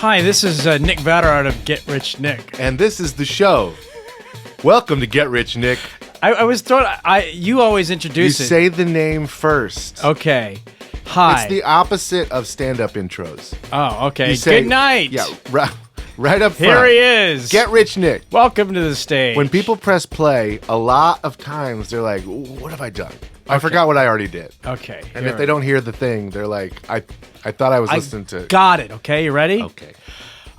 Hi, this is Nick Vatterott of Get Rich Nick. And this is the show. Welcome to Get Rich Nick. I was thought you always introduce You it. say the name first. Okay. Hi. It's the opposite of stand-up intros. Oh, okay. You say, Good night. Yeah, right up front. Here he is. Get Rich Nick. Welcome to the stage. When people press play, a lot of times they're like, what have I done? I forgot what I already did. Okay. And if they don't hear the thing, they're like, I thought I was listening to... Got it. Okay, you ready? Okay.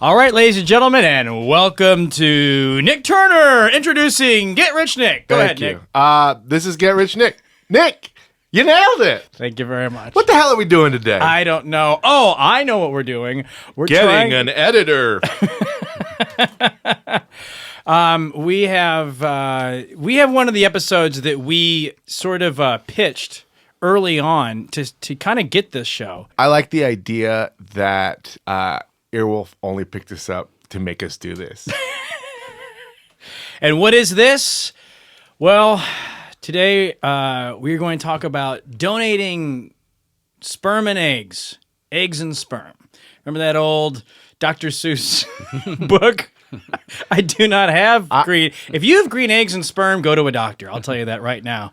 All right, ladies and gentlemen, and welcome to Nick Turner introducing Get Rich Nick. Go ahead, Thank you. Nick. This is Get Rich Nick. Nick, you nailed it. Thank you very much. What the hell are we doing today? I don't know. Oh, I know what we're doing. We're Getting an editor. We have one of the episodes that we sort of pitched early on to kind of get this show. I like the idea that Earwolf only picked us up to make us do this. And what is this? Well, today we're going to talk about donating sperm and eggs and sperm. Remember that old Dr. Seuss book? I do not have green. If you have green eggs and sperm, go to a doctor. I'll tell you that right now.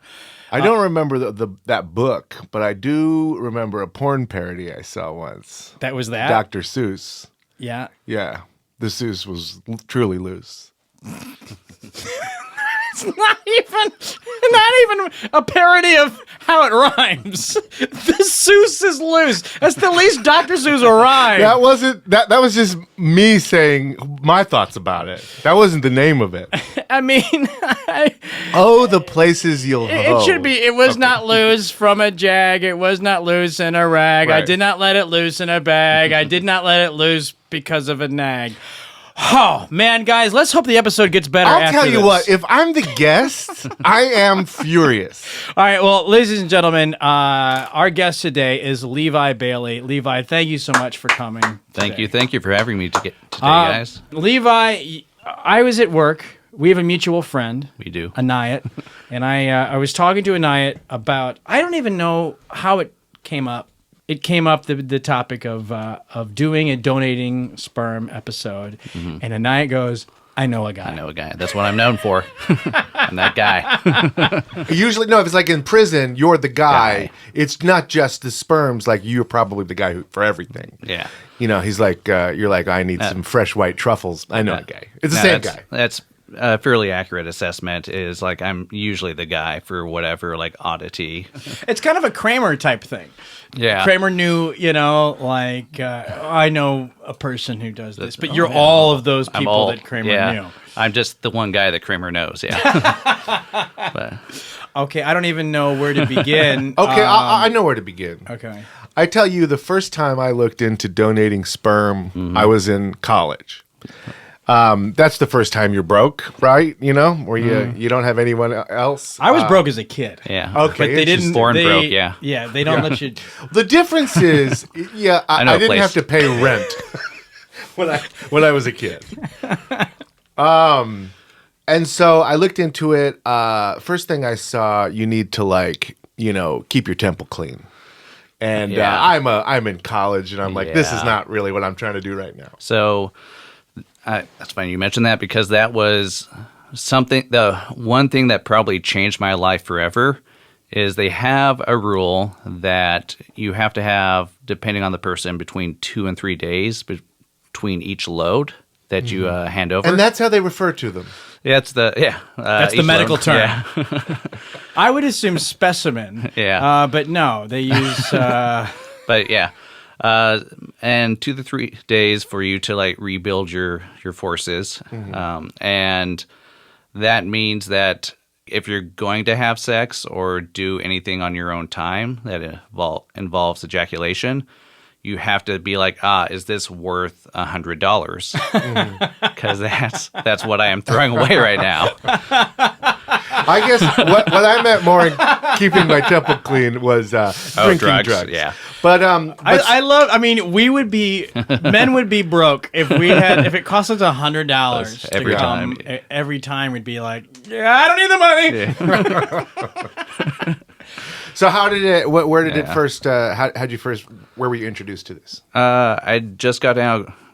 I don't remember that book, but I do remember a porn parody I saw once. That was that? Dr. Seuss. Yeah. Yeah. The Seuss was truly loose. It's not even a parody of how it rhymes. The Seuss is loose. That's the least Dr. Seuss will rhyme. That wasn't that was just me saying my thoughts about it. That wasn't the name of it. I mean, Oh, the places you'll it should be. It was not loose from a jag. It was not loose in a rag. I Right. did not let it loose in a bag. I did not let it loose because of a nag. Oh, man, guys, let's hope the episode gets better I'll after tell you this. what, if I'm the guest, I am furious. All right, well, ladies and gentlemen, our guest today is Levi Bailey. Levi, thank you so much for coming. Thank today. you. Thank you for having me today, guys. Levi, I was at work. We have a mutual friend. We do. Anayat. And I was talking to Anayat about, I don't even know how it came up. It came up the topic of doing a donating sperm episode. Mm-hmm. And Anayat goes, I know a guy. I know a guy. That's what I'm known for. I'm that guy. Usually, no, if it's like in prison, you're the guy. It's not just the sperms. Like, you're probably the guy for everything. Yeah. You know, he's like, you're like, I need some fresh white truffles. I know a guy. It's the same guy. That's a fairly accurate assessment. Is like I'm usually the guy for whatever like oddity. It's kind of a Kramer type thing. Yeah. Kramer knew, like, I know a person who does this, but you're all of those people that Kramer knew. I'm just the one guy that Kramer knows. Yeah. But, Okay, I don't even know where to begin. Okay, I know where to begin. Okay. I tell you, the first time I looked into donating sperm, I was in college. That's the first time you're broke, right? You know, where you don't have anyone else. I was broke as a kid. yeah. Okay, But they it's just didn't. born they, broke, yeah. Yeah, they don't let you. The difference is, I know a didn't place. have to pay rent when I was a kid. And so I looked into it. First thing I saw, you need to keep your temple clean. And Yeah. I'm in college, and I'm like, this is Yeah. not really what I'm trying to do right now. So that's funny you mentioned that because that was the one thing that probably changed my life forever is they have a rule that you have to have, depending on the person, between 2 and 3 days between each load that you hand over. And that's how they refer to them. That's the That's the each medical load. term. Yeah. I would assume specimen. Yeah. But no, they use. But yeah. And 2 to 3 days for you to rebuild your forces. And that means that if you're going to have sex or do anything on your own time that involves ejaculation, you have to be like, is this worth $100? Because that's what I am throwing away right now. I guess what I meant more in keeping my temple clean was drinking drugs. Yeah. But I love. I mean, men would be broke if it cost us $100 Every time. Every time we'd be like, yeah, I don't need the money. So how did it? Where did it first? How'd you first? Where were you introduced to this? I just got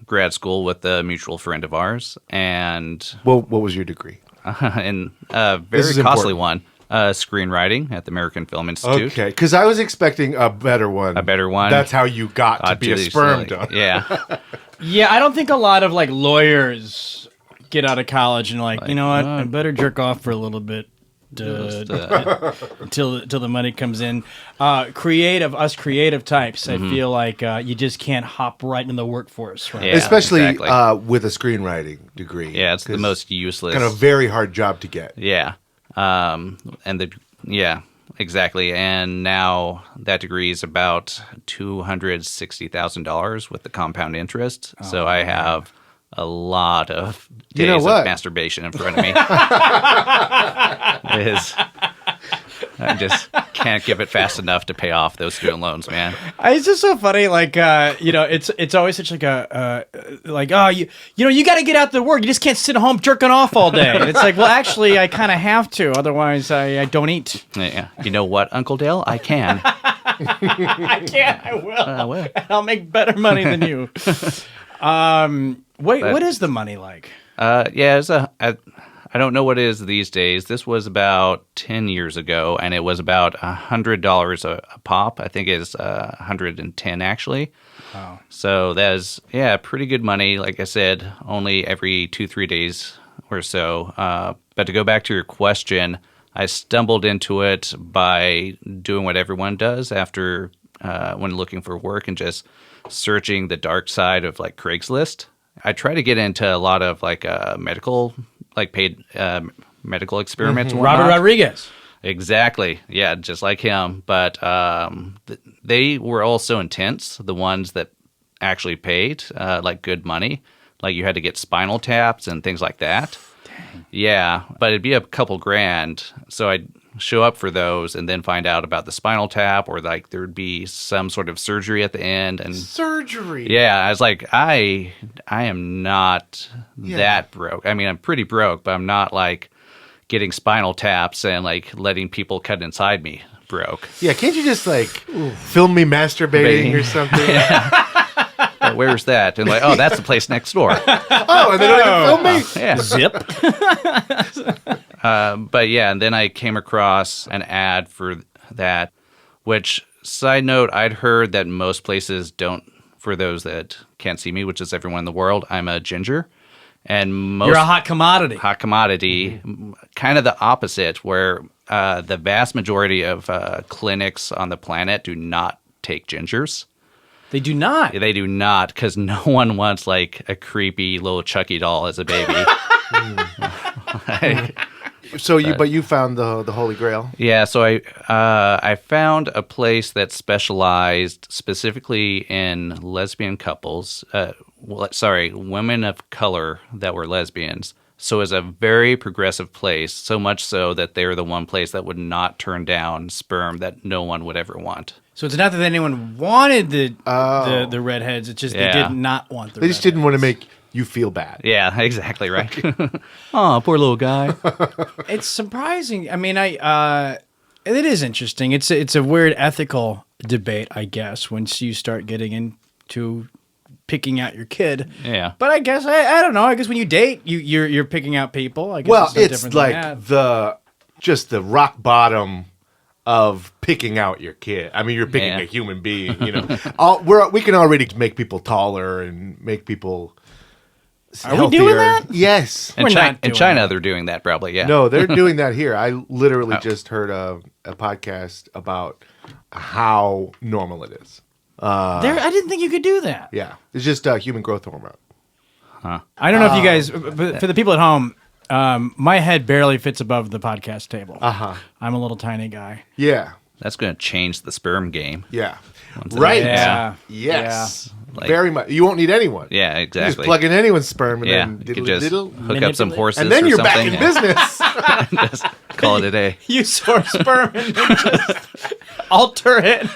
grad school with a mutual friend of ours, and Well, what was your degree? and a very is costly important. one, screenwriting at the American Film Institute. Okay, because I was expecting a better one. A better one. That's how you got to be a sperm donor. Yeah. Yeah, I don't think a lot of like lawyers get out of college and like, you know what, I better jerk off for a little bit until the money comes in. Creative types, I feel like you just can't hop right into the workforce, right? Yeah, Especially exactly. with a screenwriting degree. Yeah, it's the 'cause most useless. kind of a very hard job to get. Yeah. Exactly. And now that degree is about $260,000 with the compound interest. So I have a lot of days of masturbation in front of me. I just can't give it fast enough to pay off those student loans, man. It's just so funny, like it's always such like a you got to get out to work. You just can't sit at home jerking off all day. And it's like, well, actually, I kind of have to, otherwise I don't eat. Yeah, you know what, Uncle Dale, I can. I can. I will. I will. I'll make better money than you. What is the money like? I don't know what it is these days. This was about 10 years ago, and it was about $100 a pop. I think it's 110 actually. Wow. So that is, pretty good money. Like I said, only every 2-3 days or so. But to go back to your question, I stumbled into it by doing what everyone does after when looking for work and just searching the dark side of like Craigslist. I try to get into a lot of like medical, like paid medical experiments. and Robert whatnot. Rodriguez. Exactly. Yeah, just like him. But they were all so intense, the ones that actually paid like good money. Like you had to get spinal taps and things like that. Dang. Yeah, but it'd be a couple grand. So I'd show up for those and then find out about the spinal tap, or like there would be some sort of surgery at the end. And Surgery. yeah, I was like, I am not that broke. I mean, I'm pretty broke, but I'm not like getting spinal taps and like letting people cut inside me broke. Yeah, can't you just like film me masturbating or something? Where's that? And like, oh, that's the place next door. Oh, and they don't even film me? Yeah. Zip. But yeah, and then I came across an ad for that, which, side note, I'd heard that most places don't, for those that can't see me, which is everyone in the world, I'm a ginger. And most You're a hot commodity. Hot commodity, kind of the opposite, where the vast majority of clinics on the planet do not take gingers. They do not. They do not, because no one wants like a creepy little Chucky doll as a baby. So you found the Holy Grail? Yeah, so I found a place that specialized specifically in lesbian couples. Women of color that were lesbians. So it's a very progressive place, so much so that they're the one place that would not turn down sperm that no one would ever want. So it's not that anyone wanted the redheads. It's just they did not want the redheads. They just didn't want to make you feel bad. Yeah, exactly right. Oh, poor little guy. It's surprising. I mean, it is interesting. It's a weird ethical debate, I guess, once you start getting into picking out your kid. Yeah. But I guess I don't know. I guess when you date, you're picking out people. I guess Well, no it's different like than that. the rock bottom of picking out your kid. I mean, you're picking Yeah. a human being. You know, we can already make people taller and make people. Are we doing that? Yes. In We're not In doing China, that. they're doing that probably, yeah. No, they're doing that here. I literally just heard a podcast about how normal it is. I didn't think you could do that. Yeah, it's just human growth hormone. I don't know if you guys, but for the people at home, my head barely fits above the podcast table. I'm a little tiny guy. Yeah, That's going to change the sperm game. yeah, Once right. Yeah. Yes, Like- very much. You won't need anyone. Yeah, You exactly. just plug in anyone's sperm and Yeah, then you diddle could just diddle, hook up some manipulate. horses and then or you're something. back in business. Just call it a day. You source sperm and then just alter it.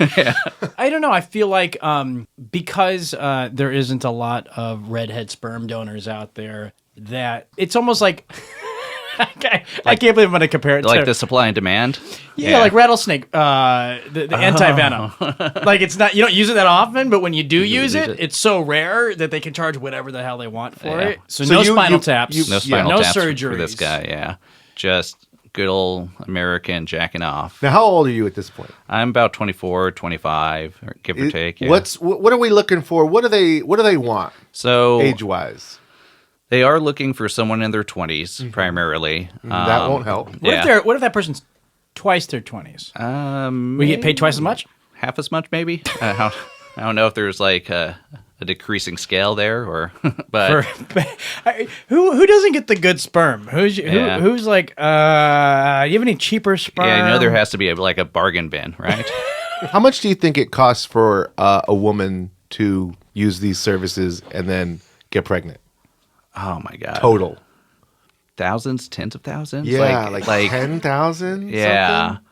I don't know. I feel like because there isn't a lot of redhead sperm donors out there, that it's almost like I can't believe I'm going to compare it Like to the supply and demand. yeah, like rattlesnake, the anti venom. Like it's not you don't use it that often, but when you do use it, it's so rare that they can charge whatever the hell they want for it. So no spinal taps, No spinal no taps surgeries for this guy. Yeah, just good old American jacking off. Now, how old are you at this point? I'm about 24, 25, or give or take. Yeah. What are we looking for? What do they want So age wise? they are looking for someone in their 20s primarily. That won't help. What if that person's twice their 20s? We get paid twice as much? Half as much, maybe. I don't know if there's like a decreasing scale there, or but Who doesn't get the good sperm? Who's like, you have any cheaper sperm? yeah, I know there has to be like a bargain bin, right? How much do you think it costs for a woman to use these services and then get pregnant? Oh my god, Total. thousands, tens of thousands. Yeah, like 10,000. Yeah. something?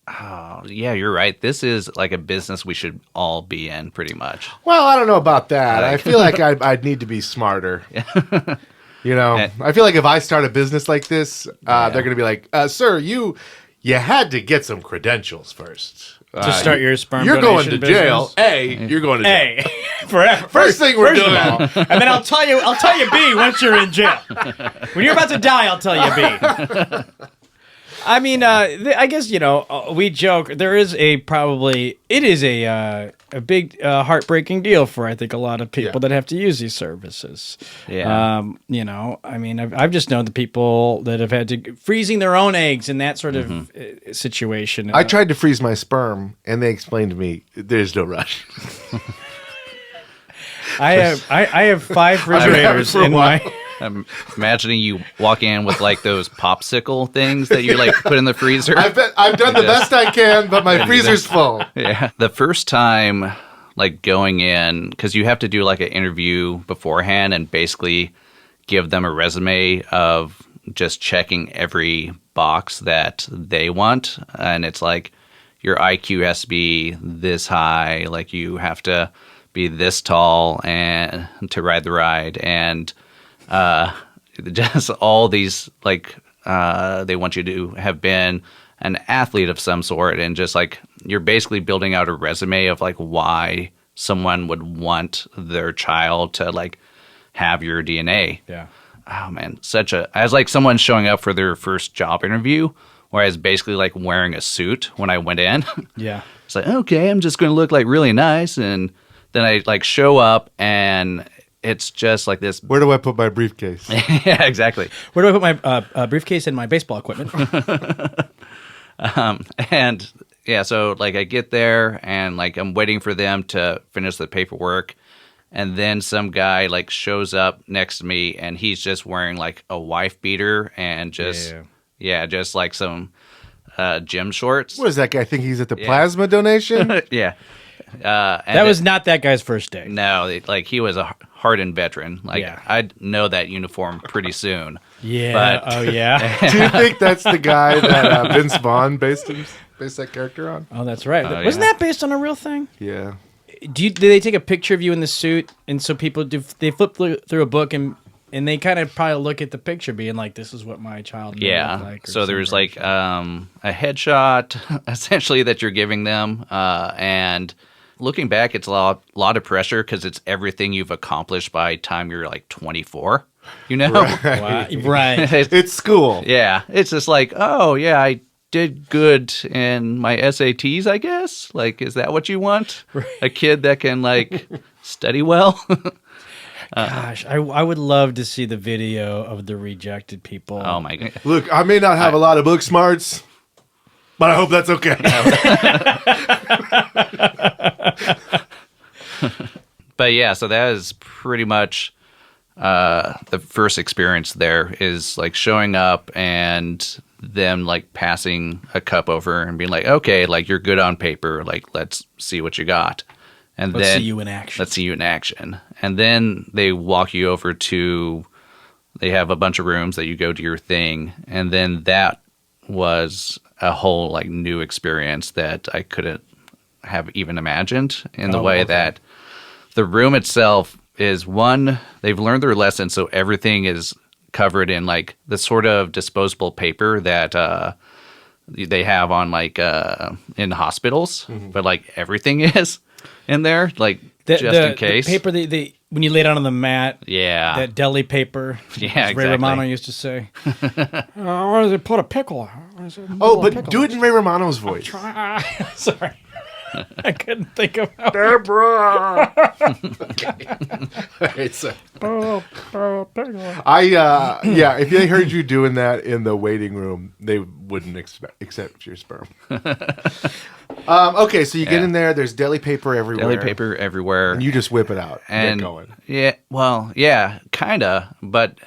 Oh, yeah, you're right. This is like a business we should all be in, pretty much. Well, I don't know about that. I feel like I'd need to be smarter. You know, I feel like if I start a business like this, they're going to be like, "Sir, you had to get some credentials first to start your sperm. You're going to donation jail. business? You're going to jail. Forever. First thing we're doing. And then I'll tell you B once you're in jail. When you're about to die, I'll tell you B. I mean, I guess we joke. There is a big heartbreaking deal for I think a lot of people that have to use these services. Yeah. I mean, I've just known the people that have had to freezing their own eggs in that sort of situation. I tried to freeze my sperm, and they explained to me there's no rush. I have 5 refrigerators in my. I'm imagining you walk in with like those popsicle things that you like put in the freezer. I've done the best I can, but my freezer's full. Yeah. The first time, like going in, because you have to do like an interview beforehand and basically give them a resume of just checking every box that they want. And it's like your IQ has to be this high, like you have to be this tall and to ride the ride. And just all these like they want you to have been an athlete of some sort, and just like you're basically building out a resume of like why someone would want their child to like have your DNA. Yeah. Oh man, I was like someone showing up for their first job interview where I was basically like wearing a suit when I went in. Yeah. It's like, okay, I'm just going to look like really nice, and then I like show up and it's just like this. Where do I put my briefcase? Yeah, exactly. Where do I put my briefcase and my baseball equipment? And yeah, so like I get there and like I'm waiting for them to finish the paperwork, and then some guy like shows up next to me and he's just wearing like a wife beater and just just like some gym shorts. What does that guy think he's at the plasma donation? Yeah. That was not that guy's first day. No, like he was a hardened veteran. Like I'd know that uniform pretty soon. Yeah. But, oh yeah. Do you think that's the guy that Vince Vaughn based that character on? Oh, that's right. Wasn't that based on a real thing? Yeah. Do they take a picture of you in the suit, and so people they flip through a book and they kind of probably look at the picture, being like, "This is what my child may look like." So there's like a headshot essentially that you're giving them, and looking back, it's a lot of pressure because it's everything you've accomplished by the time you're like 24. You know, Right. Right. It's school. Yeah, it's just like, oh yeah, I did good in my SATs, I guess. Like, is that what you want? Right. A kid that can like study well? Gosh, I would love to see the video of the rejected people. Oh my god! Look, I may not have a lot of book smarts, but I hope that's okay. But yeah, so that is pretty much the first experience there is like showing up and them like passing a cup over and being like, okay, like you're good on paper. Like, let's see what you got. And Let's then see you in action. Let's see you in action. And then they walk you over to, they have a bunch of rooms that you go to your thing. And then that was a whole like new experience that I couldn't have even imagined in the way that the room itself is one, they've learned their lesson. So everything is covered in like the sort of disposable paper that they have on like in hospitals, but like everything is in there, like just in case. The paper when you lay down on the mat. Yeah. That deli paper. Yeah, as Ray exactly. Romano used to say. Where does it put a pickle? Oh, but do it in Ray Romano's voice. Sorry. I couldn't think of how. Deborah. It's if they heard you doing that in the waiting room, they wouldn't accept your sperm. Okay, so you get in there. There's deli paper everywhere. Deli paper everywhere. And you just whip it out and get going. Yeah, well, yeah, kind of. But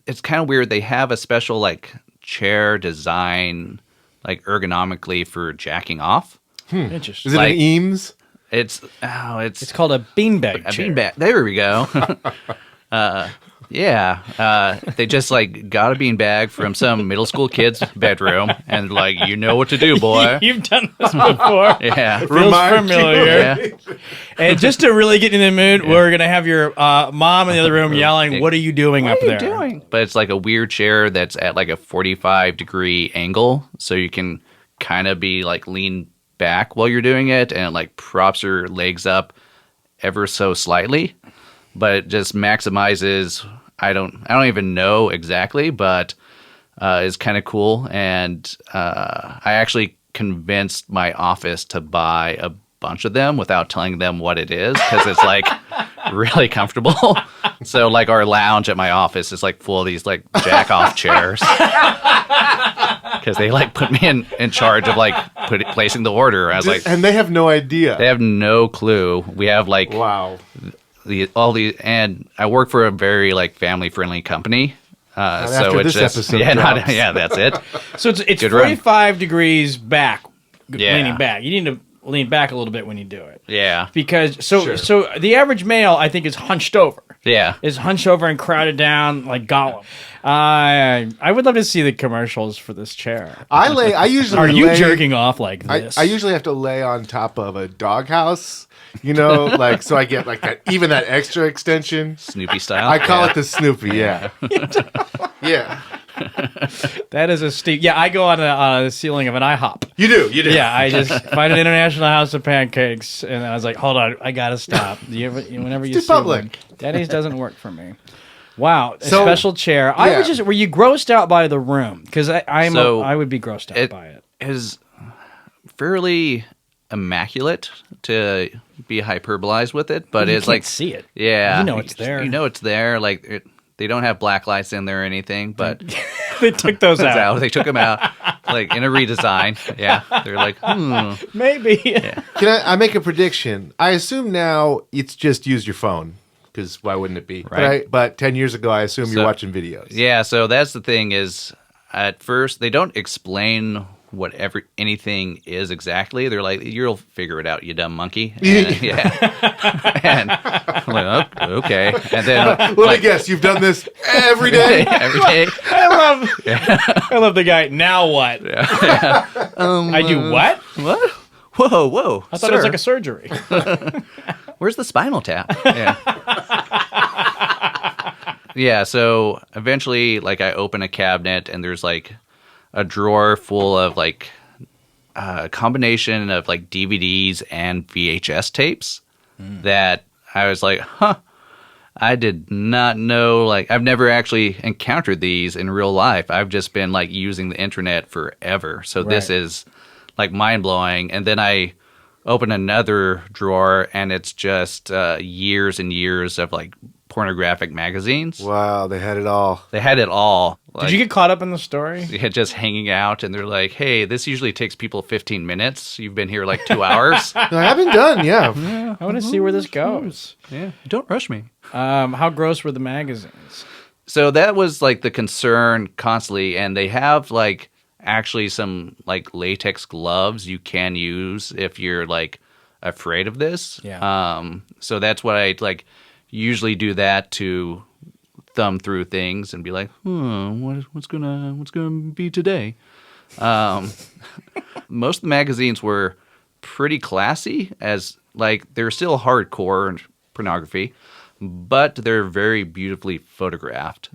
it's kind of weird. They have a special like chair design, like ergonomically for jacking off. Interesting. Is it an Eames? It's called a beanbag a chair. beanbag. There we go. They just like got a beanbag from some middle school kid's bedroom and like, you know what to do, boy. You've done this before. Yeah. It feels familiar. Yeah. And just to really get in the mood, we're going to have your mom in the other room yelling, what are you doing up there? But it's like a weird chair that's at like a 45-degree angle. So you can kind of be like lean back while you're doing it, and it like props your legs up ever so slightly, but it just maximizes. I don't even know exactly, but it's kind of cool. And I actually convinced my office to buy a bunch of them without telling them what it is, because it's like really comfortable. So like our lounge at my office is like full of these like jack off chairs. Because they like put me in charge of like placing the order. I was like, and they have no idea. They have no clue. We have like wow, and I work for a very like family friendly company. So it's just episode that's it. So it's 45 degrees back, leaning back. You need to lean back a little bit when you do it. Yeah, because so the average male I think is hunched over. Yeah, is hunched over and crowded down like Gollum. I would love to see the commercials for this chair. I usually are you jerking off like this? I usually have to lay on top of a doghouse, like so I get like that extra extension, Snoopy style. I call it the Snoopy. Yeah, yeah. That is a steep. Yeah, I go on the ceiling of an IHOP. You do. Yeah, I just find an International House of Pancakes, and I was like, hold on, I gotta stop. Whenever you see one, Daddy's doesn't work for me. Wow, a special chair. I was just. Were you grossed out by the room? Because I would be grossed out by it. It is fairly immaculate to be hyperbolized with it, but it's like see it. Yeah, you know it's there. You know it's there. Like they don't have black lights in there or anything, but they took those out. They took them out, like in a redesign. Yeah, they're like, maybe. Yeah. Can I make a prediction? I assume now it's just use your phone. Because why wouldn't it be? Right. But 10 years ago, I assume you're watching videos. Yeah, so that's the thing is, at first, they don't explain what anything is exactly. They're like, you'll figure it out, you dumb monkey. And, yeah. And I'm like, okay. And then... Let me guess, you've done this every day? Every day. I love the guy. Now what? Yeah. I do what? What? Whoa. I thought it was like a surgery. Where's the spinal tap? Yeah. Yeah, so eventually, like, I open a cabinet and there's like a drawer full of like a combination of like DVDs and VHS tapes that I was like, I did not know, like, I've never actually encountered these in real life. I've just been like using the internet forever. So this is like mind blowing. And then I open another drawer and it's just years and years of like pornographic magazines. Wow, they had it all. They had it all. Like, did you get caught up in the story? Yeah, just hanging out, and they're like, hey, this usually takes people 15 minutes. You've been here like 2 hours. I haven't done, yeah. I want to see where this goes. Yeah, don't rush me. How gross were the magazines? So that was like the concern constantly, and they have like actually some like latex gloves you can use if you're like afraid of this. Yeah. So that's what I like usually do, that to thumb through things and be like, what's gonna be today? Most of the magazines were pretty classy, as like they're still hardcore pornography, but they're very beautifully photographed.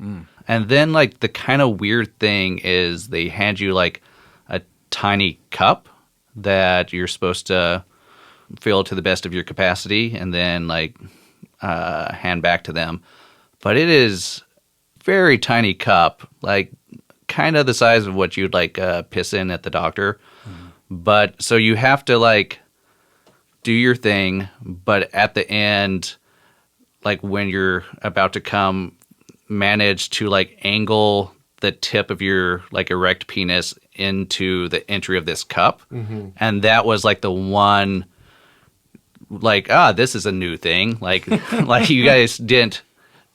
And then like the kind of weird thing is they hand you like a tiny cup that you're supposed to fill to the best of your capacity and then like hand back to them. But it is very tiny cup, like kind of the size of what you'd like piss in at the doctor. But so you have to like do your thing, but at the end, like when you're about to come, manage to like angle the tip of your like erect penis into the entry of this cup. And that was like the one like, this is a new thing. Like like you guys didn't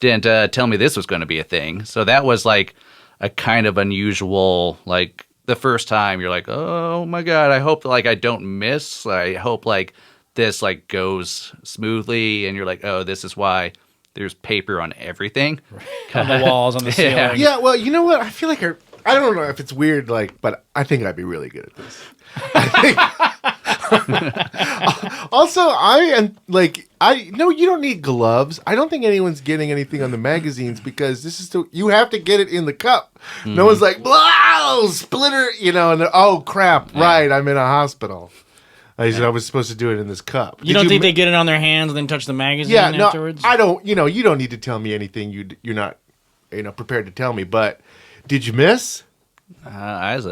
tell me this was going to be a thing. So that was like a kind of unusual, like the first time you're like, oh my God, I hope like I don't miss. I hope like this like goes smoothly. And you're like, oh, this is why there's paper on everything. On the walls, on the ceiling. Yeah, well, you know what? I feel like I don't know if it's weird, like, but I think I'd be really good at this. Also, I am like, no, you don't need gloves. I don't think anyone's getting anything on the magazines because this is you have to get it in the cup. No one's like, wow, splitter, you know, and oh crap, right, I'm in a hospital. I said I was supposed to do it in this cup. You don't think they get it on their hands and then touch the magazine afterwards? I don't. You know, you don't need to tell me anything you're not, prepared to tell me. But did you miss? I was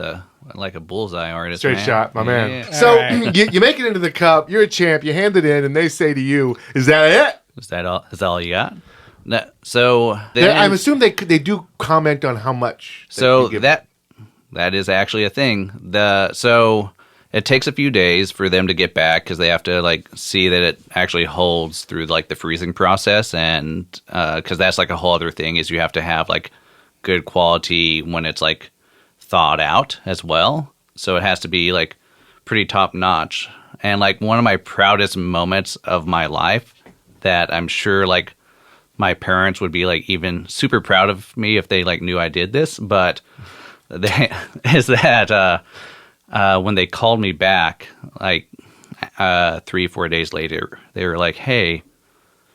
like a bullseye artist. Straight man. shot, my man. Yeah. So Right. you make it into the cup. You're a champ. You hand it in, and they say to you, "Is that it?" Is that all? Is that all you got? No, so I'm assuming they do comment on how much. So that is actually a thing. So it takes a few days for them to get back because they have to like see that it actually holds through like the freezing process, and because that's like a whole other thing is you have to have like good quality when it's like thawed out as well. So it has to be like pretty top notch. And like one of my proudest moments of my life that I'm sure like my parents would be like even super proud of me if they like knew I did this, but is that when they called me back like 3-4 days later, they were like, hey,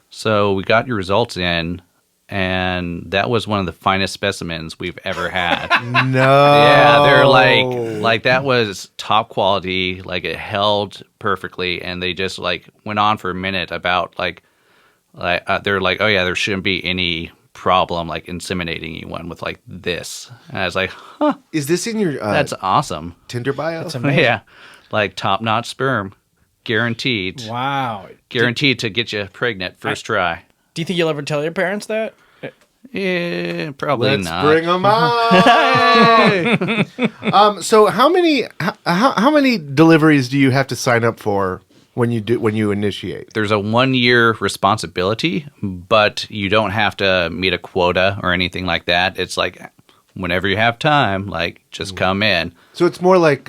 so we got your results in and that was one of the finest specimens we've ever had. No. Yeah, they're like that was top quality, like it held perfectly, and they just like went on for a minute about like they're like, oh yeah, there shouldn't be any problem like inseminating anyone with like this. And I was like, huh, Is this in your that's awesome. Tinder bio? That's amazing. Yeah, like top notch sperm, guaranteed. Wow. Guaranteed to get you pregnant first try. Do you think you'll ever tell your parents that? Yeah, probably Let's not. bring them on. So how many deliveries do you have to sign up for when you initiate? There's a 1-year responsibility, but you don't have to meet a quota or anything like that. It's like whenever you have time, like just come in. So it's more like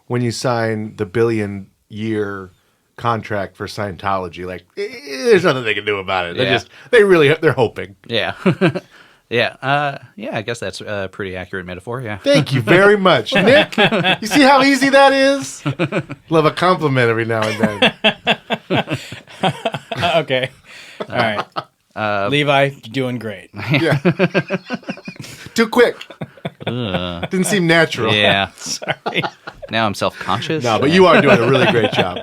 when you sign the 1 billion year contract for Scientology. Like there's nothing they can do about it. Yeah. They're hoping. Yeah. Yeah. I guess that's a pretty accurate metaphor. Yeah. Thank you very much, Nick. You see how easy that is? Love a compliment every now and then. Okay. All right. Levi, you're doing great. Yeah. Too quick. Didn't seem natural. Yeah. Sorry. Now I'm self-conscious. No, but you are doing a really great job.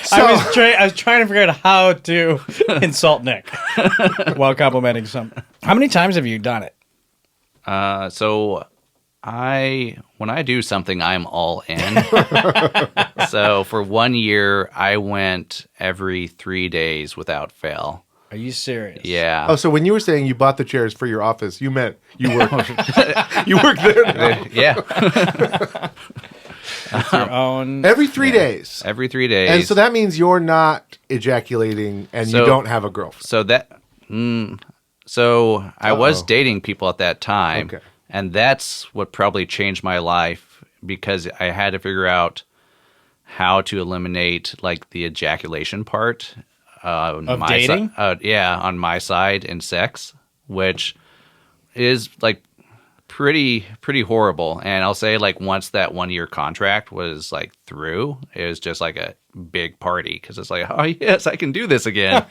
So, I was trying to figure out how to insult Nick while complimenting some. How many times have you done it? So when I do something, I'm all in. So for 1 year, I went every 3 days without fail. Are you serious? Yeah. oh, so when you were saying you bought the chairs for your office, you meant you work you work there now. Yeah. Your own. Every 3 days. Every 3 days. And so that means you're not ejaculating and you So- don't have a girlfriend. So that, so I was Uh-oh. dating people at that time, Okay. and that's what probably changed my life because I had to figure out how to eliminate like the ejaculation part on Of my dating? on my side in sex, which is like pretty horrible. And I'll say like once that 1 year contract was like through, it was just like a big party because it's like, oh yes, I can do this again.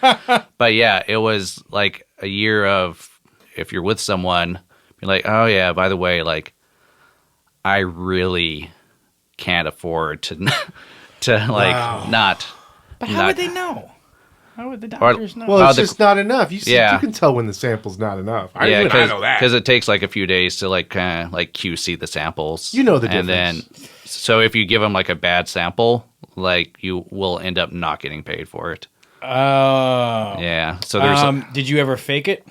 But yeah, it was like a year of if you're with someone, Be like, oh yeah, by the way, like I really can't afford to not. But how would they know? How would the Or- doctors know? Well, it's the- just not enough. You see, Yeah. you can tell when the sample's not enough. I Yeah, know that. because it takes like a few days to like kind of like QC the samples. You know the and difference. then so if you give them like a bad sample, like you will end up not getting paid for it. Oh. Yeah. So there's did you ever fake it?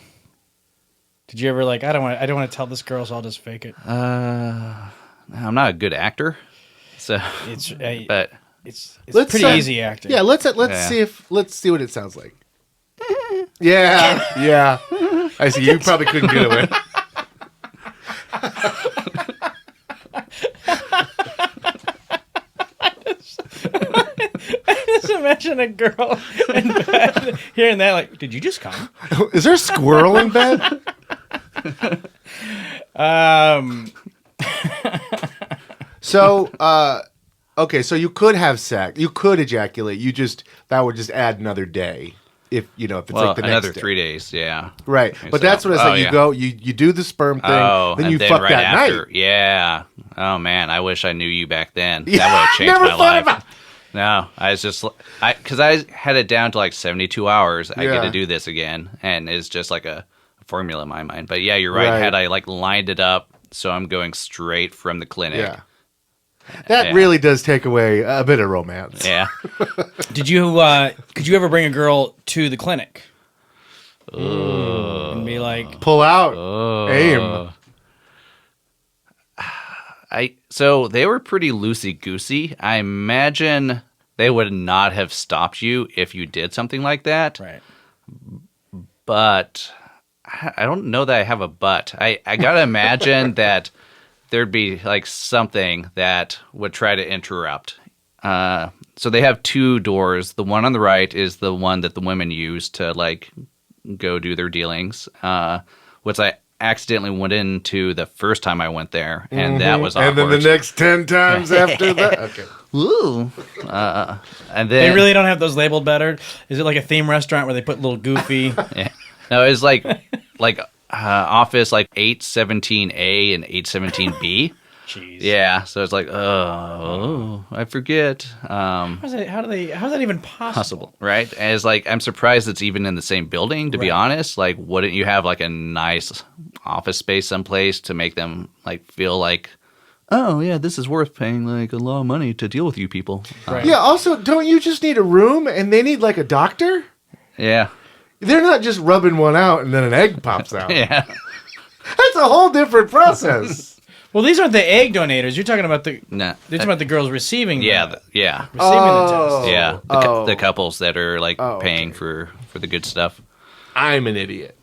Did you ever like I don't want to tell this girl, so I'll just fake it. I'm not a good actor, so It's but it's Let's pretty easy acting. Yeah, let's Yeah. see what it sounds like. Yeah. I see. You probably couldn't get away. Just imagine a girl in bed hearing that, like, did you just come? Is there a squirrel in bed? So, okay, so you could have sex. You could ejaculate. That would just add another day. If it's well, like the another next day. 3 days. Yeah. Right. But that's what it's like. You go, you do the sperm thing, then and you fuck right that after. night. Yeah. Oh man, I wish I knew you back then. Yeah, That would have changed never my thought life. about- No, I was just because I had it down to like 72 hours. I get Yeah. to do this again, and it's just like a formula in my mind. But yeah, you're right. Right. Had I like lined it up, so I'm going straight from the clinic. Yeah. That Yeah. really does take away a bit of romance. Yeah. Could you ever bring a girl to the clinic? And be like, Pull out. Oh. Aim. So they were pretty loosey goosey. I imagine they would not have stopped you if you did something like that. right. But I don't know that I have a but. I gotta imagine that there'd be like something that would try to interrupt. So they have 2 doors. The one on the right is the one that the women use to like go do their dealings, which I accidentally went into the first time I went there, and that was awkward. And then the next 10 times after that. Okay. Ooh. And They then really don't have those labeled better. Is it like a theme restaurant where they put little goofy? yeah. No, it's like office like 817A and 817B. Jeez. Yeah, so it's like, oh, I forget. How's that even possible? Possible, right? And it's like, I'm surprised it's even in the same building, to be Right. honest. Like, wouldn't you have like a nice office space someplace to make them like feel like, oh yeah, this is worth paying like a lot of money to deal with you people. Right. Yeah, also, don't you just need a room and they need like a doctor? Yeah. They're not just rubbing one out and then an egg pops out. Yeah. That's a whole different process. Well, these aren't the egg donators. You're talking about the. Nah. You're talking about the girls receiving. Yeah. Yeah. Receiving the test. Yeah. The couples that are like Oh, paying for the good stuff. I'm an idiot.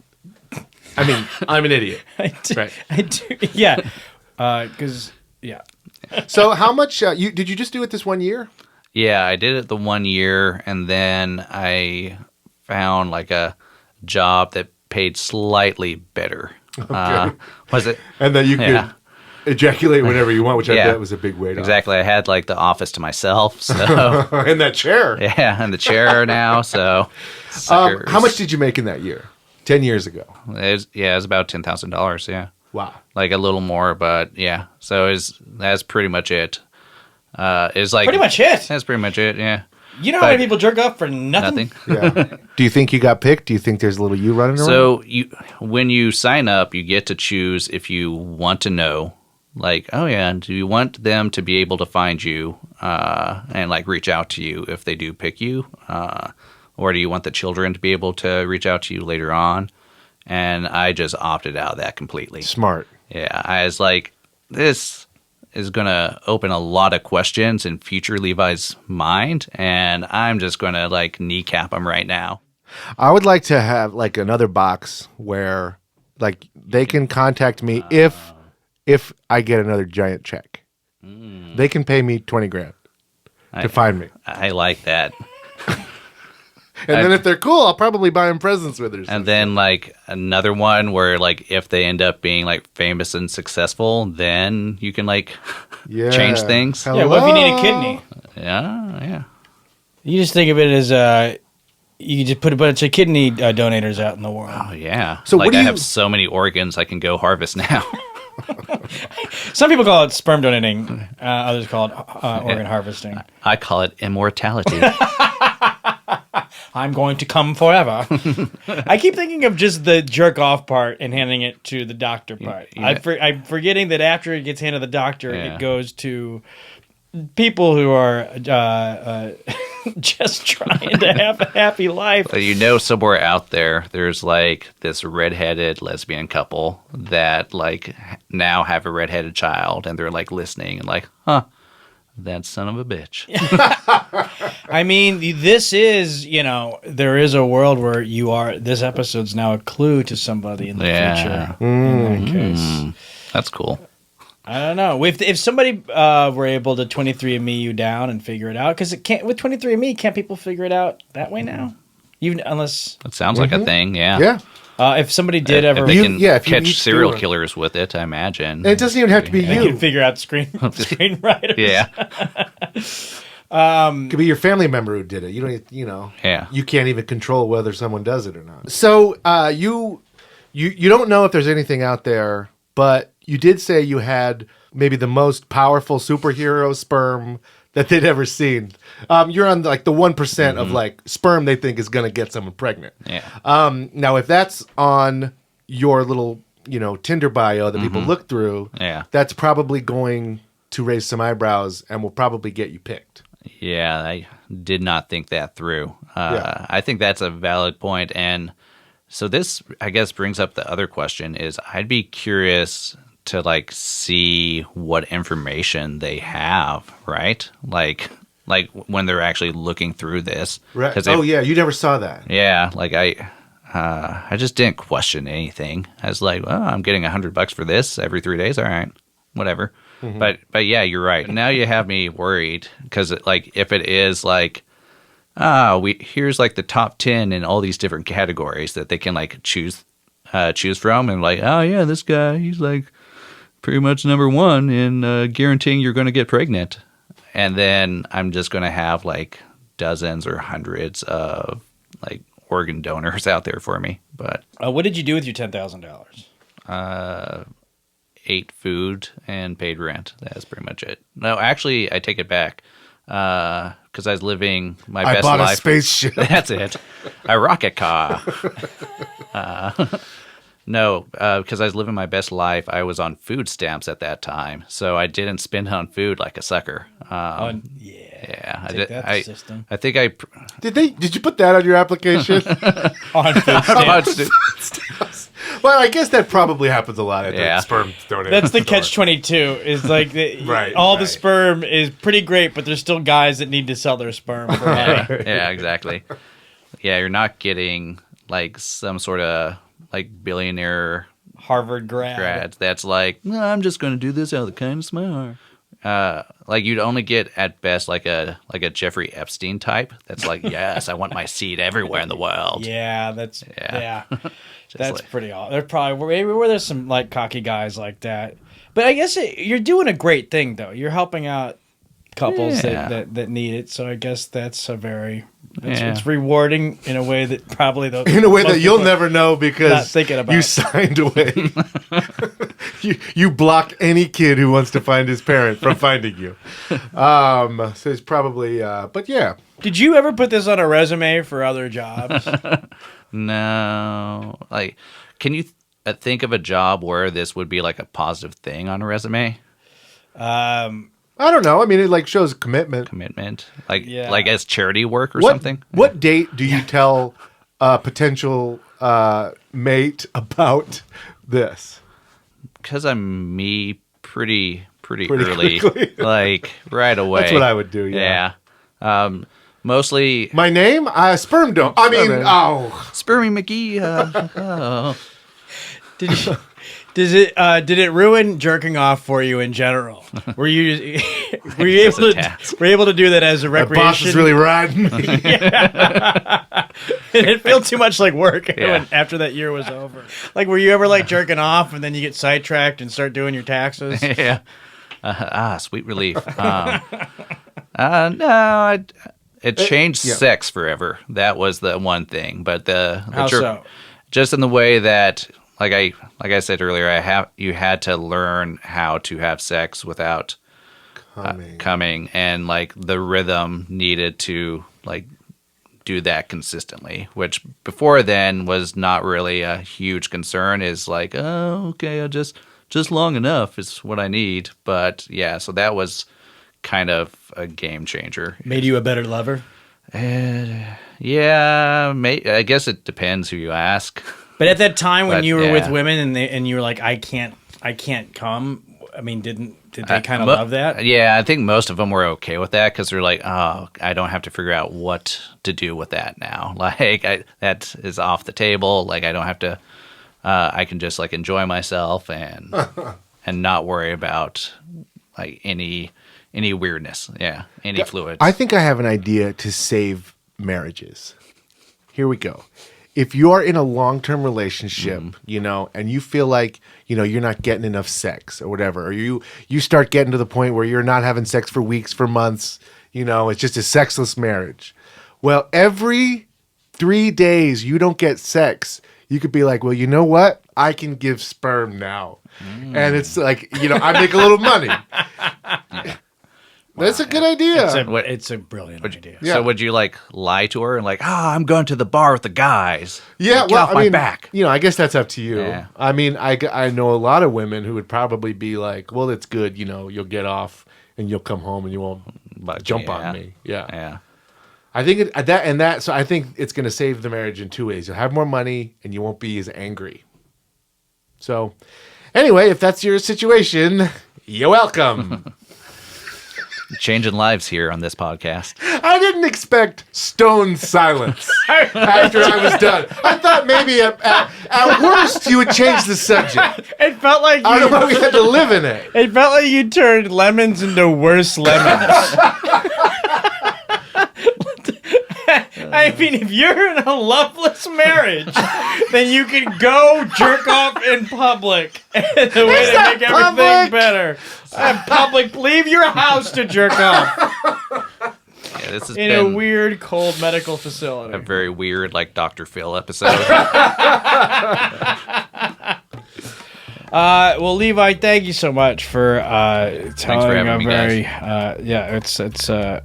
I mean, I'm an idiot. I do. Right. I do. Yeah. Because yeah. So how much, did you just do it this 1 year? Yeah, I did it the 1 year, and then I found like a job that paid slightly better. Was it? And then you Yeah. could ejaculate whenever you want, which I Yeah. bet was a big weight Exactly. I had like the office to myself, so off. In that chair. yeah, and the chair now. So How much did you make in that year? 10 years ago. it was about $10,000. Yeah, Wow. like a little more, but yeah. So that's pretty much it. It's like Pretty much it. That's pretty much it. Yeah, You know how many But- people jerk off for nothing? nothing. Yeah. Do you think you got picked? Do you think there's a little you running around? So when you sign up, you get to choose if you want to know, like, oh yeah, do you want them to be able to find you and like reach out to you if they do pick you, or do you want the children to be able to reach out to you later on? And I just opted out of that completely. Smart. Yeah, I was like, this is going to open a lot of questions in future Levi's mind, and I'm just going to like kneecap them right now. I would like to have like another box where like they can contact me if I get another giant check. They can pay me 20 grand to find me. I like that. And then if they're cool, I'll probably buy them presents with her. And then like another one where like if they end up being like famous and successful, then you can like Yeah. change things. Hello? Yeah, what if you need a kidney? Yeah. You just think of it as you just put a bunch of kidney donators out in the world. Oh yeah. So like what do I you- have so many organs I can go harvest now. Some people call it sperm donating. Others call it organ harvesting. I call it immortality. I'm going to come forever. I keep thinking of just the jerk off part and handing it to the doctor part. Yeah. I'm forgetting that after it gets handed to the doctor, Yeah. it goes to people who are just trying to have a happy life. But somewhere out there, there's like this redheaded lesbian couple that like now have a redheaded child, and they're like listening and like, huh, that son of a bitch. I mean, this is, there is a world where this episode's now a clue to somebody in the future. In that case. That's cool. I don't know. If somebody were able to 23andMe you down and figure it out, because it can't with 23andMe, can't people figure it out that way now? Even unless That sounds like a thing. Yeah. Yeah. if somebody did ever, If they can if you catch each serial do it. killers with it, I imagine. And it doesn't even have to be they you. can figure out screenwriters. Yeah. It could be your family member who did it. You don't, Yeah. you can't even control whether someone does it or not. So you don't know if there's anything out there, but you did say you had maybe the most powerful superhero sperm that they'd ever seen. You're on like the 1% of like sperm they think is going to get someone pregnant. Yeah. Now, if that's on your little Tinder bio that people look through, Yeah. that's probably going to raise some eyebrows and will probably get you picked. Yeah, I did not think that through. Yeah. I think that's a valid point. And so this, I guess, brings up the other question is I'd be curious to like see what information they have, right? Like when they're actually looking through this. Right. 'Cause Oh, yeah. You never saw that. Yeah, like I just didn't question anything. I was like, well, I'm getting $100 for this every 3 days. All right, whatever. But yeah, you're right. Now you have me worried because like if it is like, here's like the top 10 in all these different categories that they can like choose from, and like, oh yeah, this guy, he's like pretty much number one in guaranteeing you're going to get pregnant, and then I'm just going to have like dozens or hundreds of like organ donors out there for me. But what did you do with your $10,000? ate food and paid rent. That's pretty much it. No, actually, I take it back because I was living my I best bought life. a spaceship. That's it. A rocket car. No, because I was living my best life. I was on food stamps at that time, so I didn't spend on food like a sucker. Yeah, I Take did. that, the system. I think I. Did you put that on your application? On food stamps. Well, I guess that probably happens a lot at Yeah. the sperm donation. That's the store. catch-22. Is like Right, all the right. sperm is pretty great, but there's still guys that need to sell their sperm for money. Yeah, exactly. Yeah, you're not getting like some sort of like billionaire Harvard grad. that's like, no, I'm just going to do this out of the kindness of my heart. Like you'd only get at best like a Jeffrey Epstein type. That's like, yes, I want my seed everywhere in the world. Yeah, that's that's like- pretty awesome. There's probably maybe where there's some like cocky guys like that, but I guess you're doing a great thing though. You're helping out couples Yeah. that need it. So I guess that's Yeah. it's rewarding in a way that probably the In a way most that you'll people never know not because thinking about. you signed away. you block any kid who wants to find his parent from finding you. So it's probably, but yeah. Did you ever put this on a resume for other jobs? No, like, can you think of a job where this would be like a positive thing on a resume? I don't know. I mean, it like shows commitment. Commitment, like Yeah. like as charity work or What, something. What date do you tell a potential mate about this? Because I'm me pretty Pretty early, quickly. like right away. That's what I would do. Yeah. Mostly My name? Sperm don't. I mean, Spermy McGee. Did it ruin jerking off for you in general? Were you As a able task. to do that as a my recreation? boss is really riding. It felt too much like work Yeah. after that year was over. Like, were you ever like jerking off and then you get sidetracked and start doing your taxes? Yeah. Sweet relief. No, It changed sex forever. That was the one thing. But How so? Just in the way that, like I said earlier, you had to learn how to have sex without coming, and like the rhythm needed to like do that consistently, which before then was not really a huge concern. Is like, oh, okay, I'll just long enough is what I need. But yeah, so that was kind of a game changer. Made you a better lover? Yeah, I guess it depends who you ask. But at that time when you were with women and you were like, I can't come. I mean, did they kind of love that? Yeah, I think most of them were okay with that because they're like, oh, I don't have to figure out what to do with that now. Like that is off the table. Like I don't have to. I can just like enjoy myself and not worry about like any weirdness. Yeah, any fluids. I think I have an idea to save marriages. Here we go. If you're in a long-term relationship, and you feel like, you're not getting enough sex or whatever, or you start getting to the point where you're not having sex for weeks, for months, it's just a sexless marriage. Well, every 3 days you don't get sex, you could be like, well, you know what? I can give sperm now. And it's like, I make a little money. That's a good idea. It's a brilliant idea. Yeah. So would you like lie to her and like, I'm going to the bar with the guys. Yeah, like, well, I mean, back. I guess that's up to you. Yeah. I mean, I know a lot of women who would probably be like, well, it's good. You'll get off and you'll come home and you won't jump on me. Yeah. Yeah. I think so I think it's going to save the marriage in 2 ways. You'll have more money and you won't be as angry. So, anyway, if that's your situation, you're welcome. Changing lives here on this podcast. I didn't expect stone silence after I was done. I thought maybe at worst you would change the subject. It felt like I don't know why we had to live in it. It felt like you turned lemons into worse lemons. I mean, if you're in a loveless marriage, then you can go jerk off in public. The way to make everything better. Public, leave your house to jerk off. Yeah, this has in been a weird, cold medical facility. A very weird, like Dr. Phil episode. Well, Levi, thank you so much for telling having me,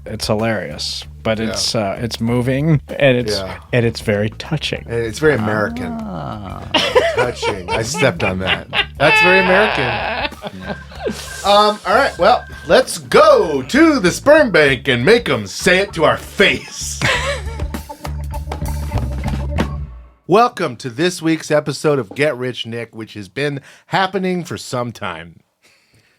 it's hilarious, but it's moving and it's very touching. And it's very American. Touching. I stepped on that. That's very American. All right. Well, let's go to the sperm bank and make them say it to our face. Welcome to this week's episode of Get Rich Nick, which has been happening for some time.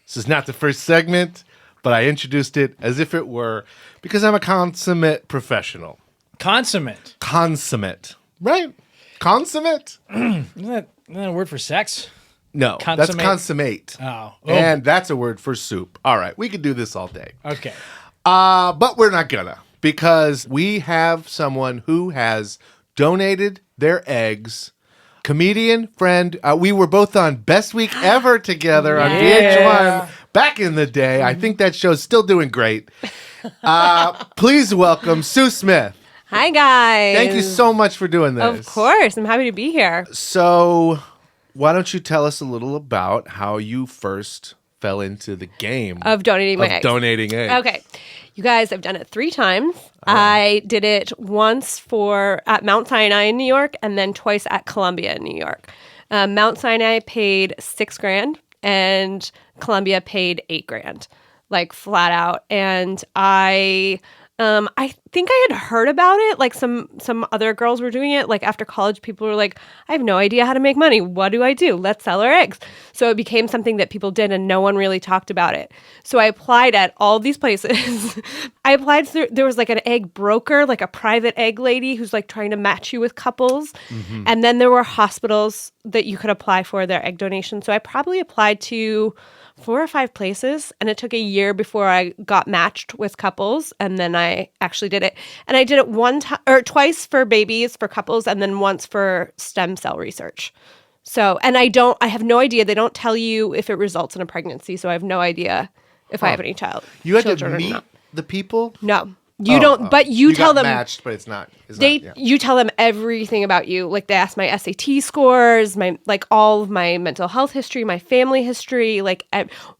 This is not the first segment, but I introduced it as if it were because I'm a consummate professional. Consummate? Consummate. Right? Consummate? Isn't that a word for sex? No, that's consummate. Oh. And that's a word for soup. All right, we could do this all day. Okay. But we're not gonna, because we have someone who has donated their eggs. Comedian friend. We were both on Best Week Ever together on VH1 back in the day. I think that show's still doing great. Please welcome Sue Smith. Hi, guys. Thank you so much for doing this. Of course. I'm happy to be here. So, why don't you tell us a little about how you first fell into the game of donating my eggs. Donating eggs. Okay. You guys, I've done it 3 times. I did it once at Mount Sinai in New York and then twice at Columbia in New York. Mount Sinai paid $6,000 and Columbia paid $8,000, like flat out. And I think I had heard about it. Like some other girls were doing it. Like after college, people were like, I have no idea how to make money. What do I do? Let's sell our eggs. So it became something that people did and no one really talked about it. So I applied at all these places. I applied through, there was like an egg broker, like a private egg lady who's like trying to match you with couples. Mm-hmm. And then there were hospitals that you could apply for their egg donation. So I probably applied to 4 or 5 places, and it took a year before I got matched with couples, and then I actually did it. And I did it twice for babies, for couples, and then once for stem cell research. So, and I have no idea. They don't tell you if it results in a pregnancy, so I have no idea if I have any You had children to meet the people? No. You don't, but you tell got them matched, but it's not. Yeah. you tell them everything about you. Like they ask my SAT scores, all of my mental health history, my family history. Like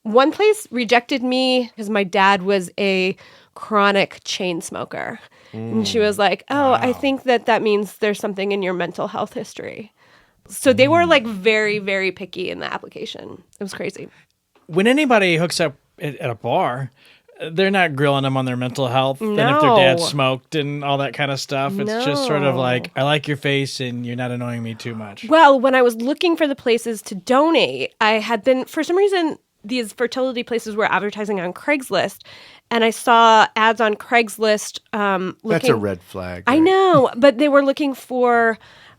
one place rejected me because my dad was a chronic chain smoker. And she was like, "Oh, wow. I think that means there's something in your mental health history." So they were like very, very picky in the application. It was crazy. When anybody hooks up at a bar, they're not grilling them on their mental health and if their No. dad smoked and all that kind of stuff. It's just sort of like, I like your face and you're not annoying me too much. Well, when I was looking for the places to donate, I had been, for some reason, these fertility places were advertising on Craigslist. And I saw ads on Craigslist. That's a red flag. Right? I know, but they were looking for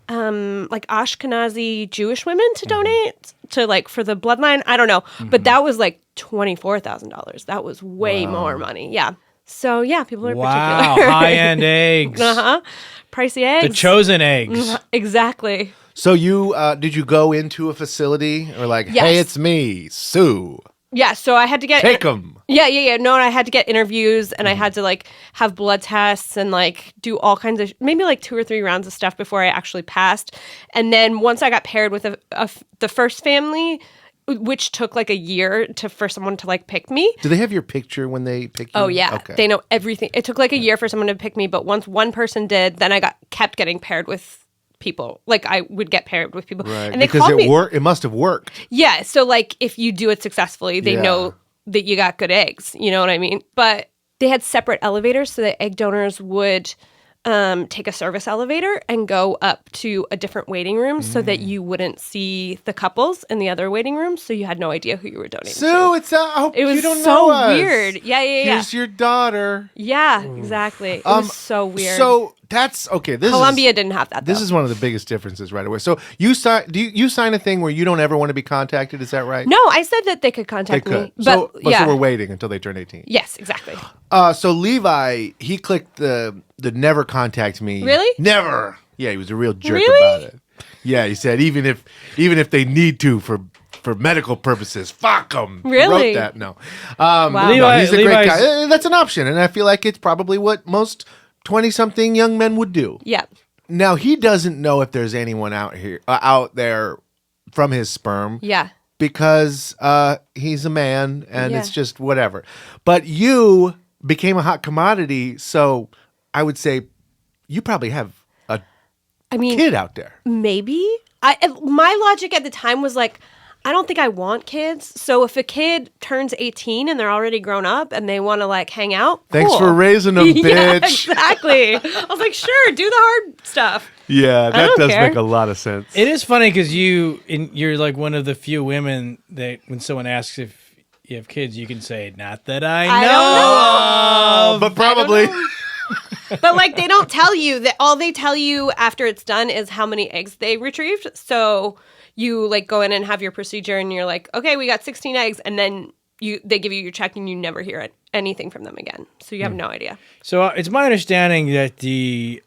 like Ashkenazi Jewish women to donate to like for the bloodline. I don't know, but that was like $24,000. That was way more money. Yeah. So yeah, people are particular. High-end eggs. Pricey eggs. The chosen eggs. Exactly. So you did you go into a facility or like, Yes. hey, it's me, Sue. Yeah, so I had to get Take them. Yeah. No, I had to get interviews and I had to like have blood tests and like do all kinds of maybe like 2 or 3 rounds of stuff before I actually passed. And then once I got paired with the first family, which took like a year for someone to like pick me. Do they have your picture when they pick you? Oh yeah, okay. They know everything. It took like a year for someone to pick me, but once one person did, then I kept getting paired with people. Like I would get paired with people, Right. and they because called me. it must have worked. Yeah, so like if you do it successfully, they know that you got good eggs. You know what I mean? But they had separate elevators so that egg donors would take a service elevator and go up to a different waiting room so that you wouldn't see the couples in the other waiting room, so you had no idea who you were donating Sue, to. I hope It was you don't so know us. weird. Yeah. Here's your daughter. Yeah, exactly. It was so weird. So that's okay. Columbia didn't have that. This is one of the biggest differences right away. So you sign? Do you sign a thing where you don't ever want to be contacted? Is that right? No, I said that they could contact They could. me. So yeah. we're waiting until they turn 18. Yes, exactly. So Levi, he clicked the never contact me. Really? Never. Yeah, he was a real jerk Really? about it. Yeah, he said even if they need to for medical purposes, fuck them. Really? He wrote that. No. Wow. No, he's a great Levi's- guy. That's an option, and I feel like it's probably what most 20-something young men would do. Yeah. Now he doesn't know if there's anyone out there from his sperm. Yeah. Because he's a man and it's Yeah. just whatever. But you became a hot commodity, so I would say you probably have a kid out there. Maybe. My logic at the time was like, I don't think I want kids. So if a kid turns 18 and they're already grown up and they want to like hang out, Thanks cool. for raising them, bitch. Yeah, exactly. I was like, sure, do the hard stuff. Yeah, that don't does care. make a lot of sense. It is funny because you're like one of the few women that when someone asks if you have kids, you can say, "Not that I know." But probably. But like they don't tell you that. All they tell you after it's done is how many eggs they retrieved. So you like go in and have your procedure and you're like, okay, we got 16 eggs. And then they give you your check and you never hear anything from them again. So you have no idea. So it's my understanding that the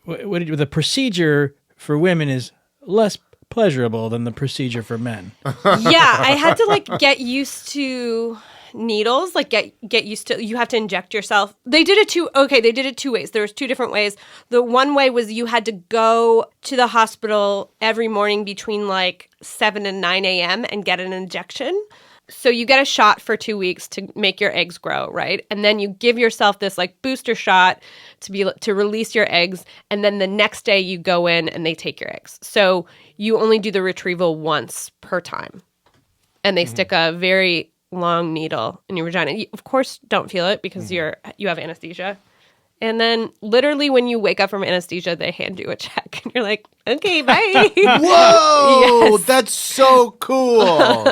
the procedure for women is less pleasurable than the procedure for men. Yeah, I had to like get used to needles, like get used to, you have to inject yourself. They did it two ways. There was 2 different ways. The one way was you had to go to the hospital every morning between like 7 and 9 a.m. and get an injection. So you get a shot for 2 weeks to make your eggs grow, right? And then you give yourself this like booster shot to release your eggs. And then the next day you go in and they take your eggs. So you only do the retrieval once per time. And they stick a very long needle in your vagina. You, of course, don't feel it because you have anesthesia. And then literally when you wake up from anesthesia, they hand you a check. And you're like, okay, bye. Whoa, Yes. that's so cool.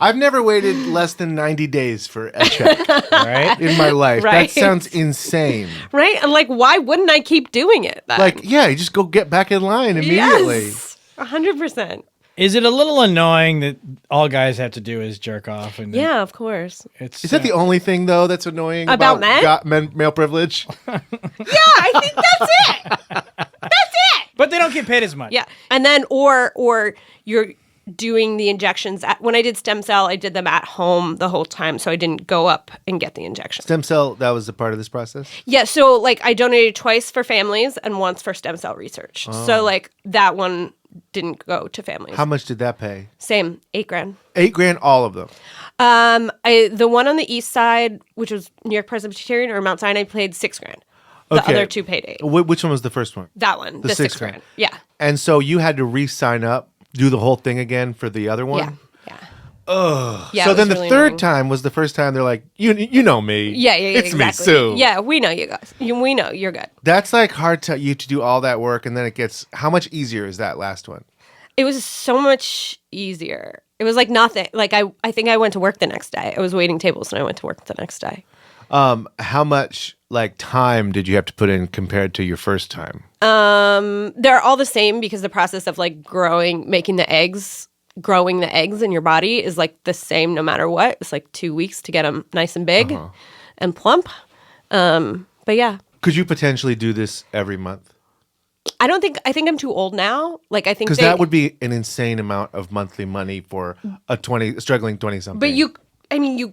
I've never waited less than 90 days for a check Right? in my life. Right. That sounds insane. Right? And like, why wouldn't I keep doing it then? Like, yeah, you just go get back in line immediately. Yes, 100%. Is it a little annoying that all guys have to do is jerk off? And Yeah, of course. it's Is that the only thing, though, that's annoying About men? male privilege? Yeah, I think that's it. That's it. But they don't get paid as much. Yeah. And then or you're doing the injections. When I did stem cell, I did them at home the whole time, so I didn't go up and get the injection. Stem cell, that was a part of this process? Yeah, so like I donated twice for families and once for stem cell research. So like that one didn't go to families. How much did that pay? Same, $8,000. $8,000, all of them. The one on the east side, which was New York Presbyterian or Mount Sinai, paid $6,000. The Okay. other two paid $8,000. Which one was the first one? That one, the $6,000. $6,000. Yeah. And so you had to re-sign up, do the whole thing again for the other one? Yeah. Yeah. Ugh. Yeah, So it then was the really third annoying. time was the first time they're like, you know me. Yeah, It's exactly. me, Sue. Yeah, we know you guys. We know you're good. That's like hard to you to do all that work, and then it gets, how much easier is that last one? It was so much easier. It was like nothing. Like I think I went to work the next day. I was waiting tables and I went to work the next day. How much like time did you have to put in compared to your first time? They're all the same because the process of like growing the eggs in your body is like the same no matter what. It's like 2 weeks to get them nice and big and plump. But yeah. Could you potentially do this every month? I think I'm too old now. Like I think Because that would be an insane amount of monthly money for a struggling 20-something. But you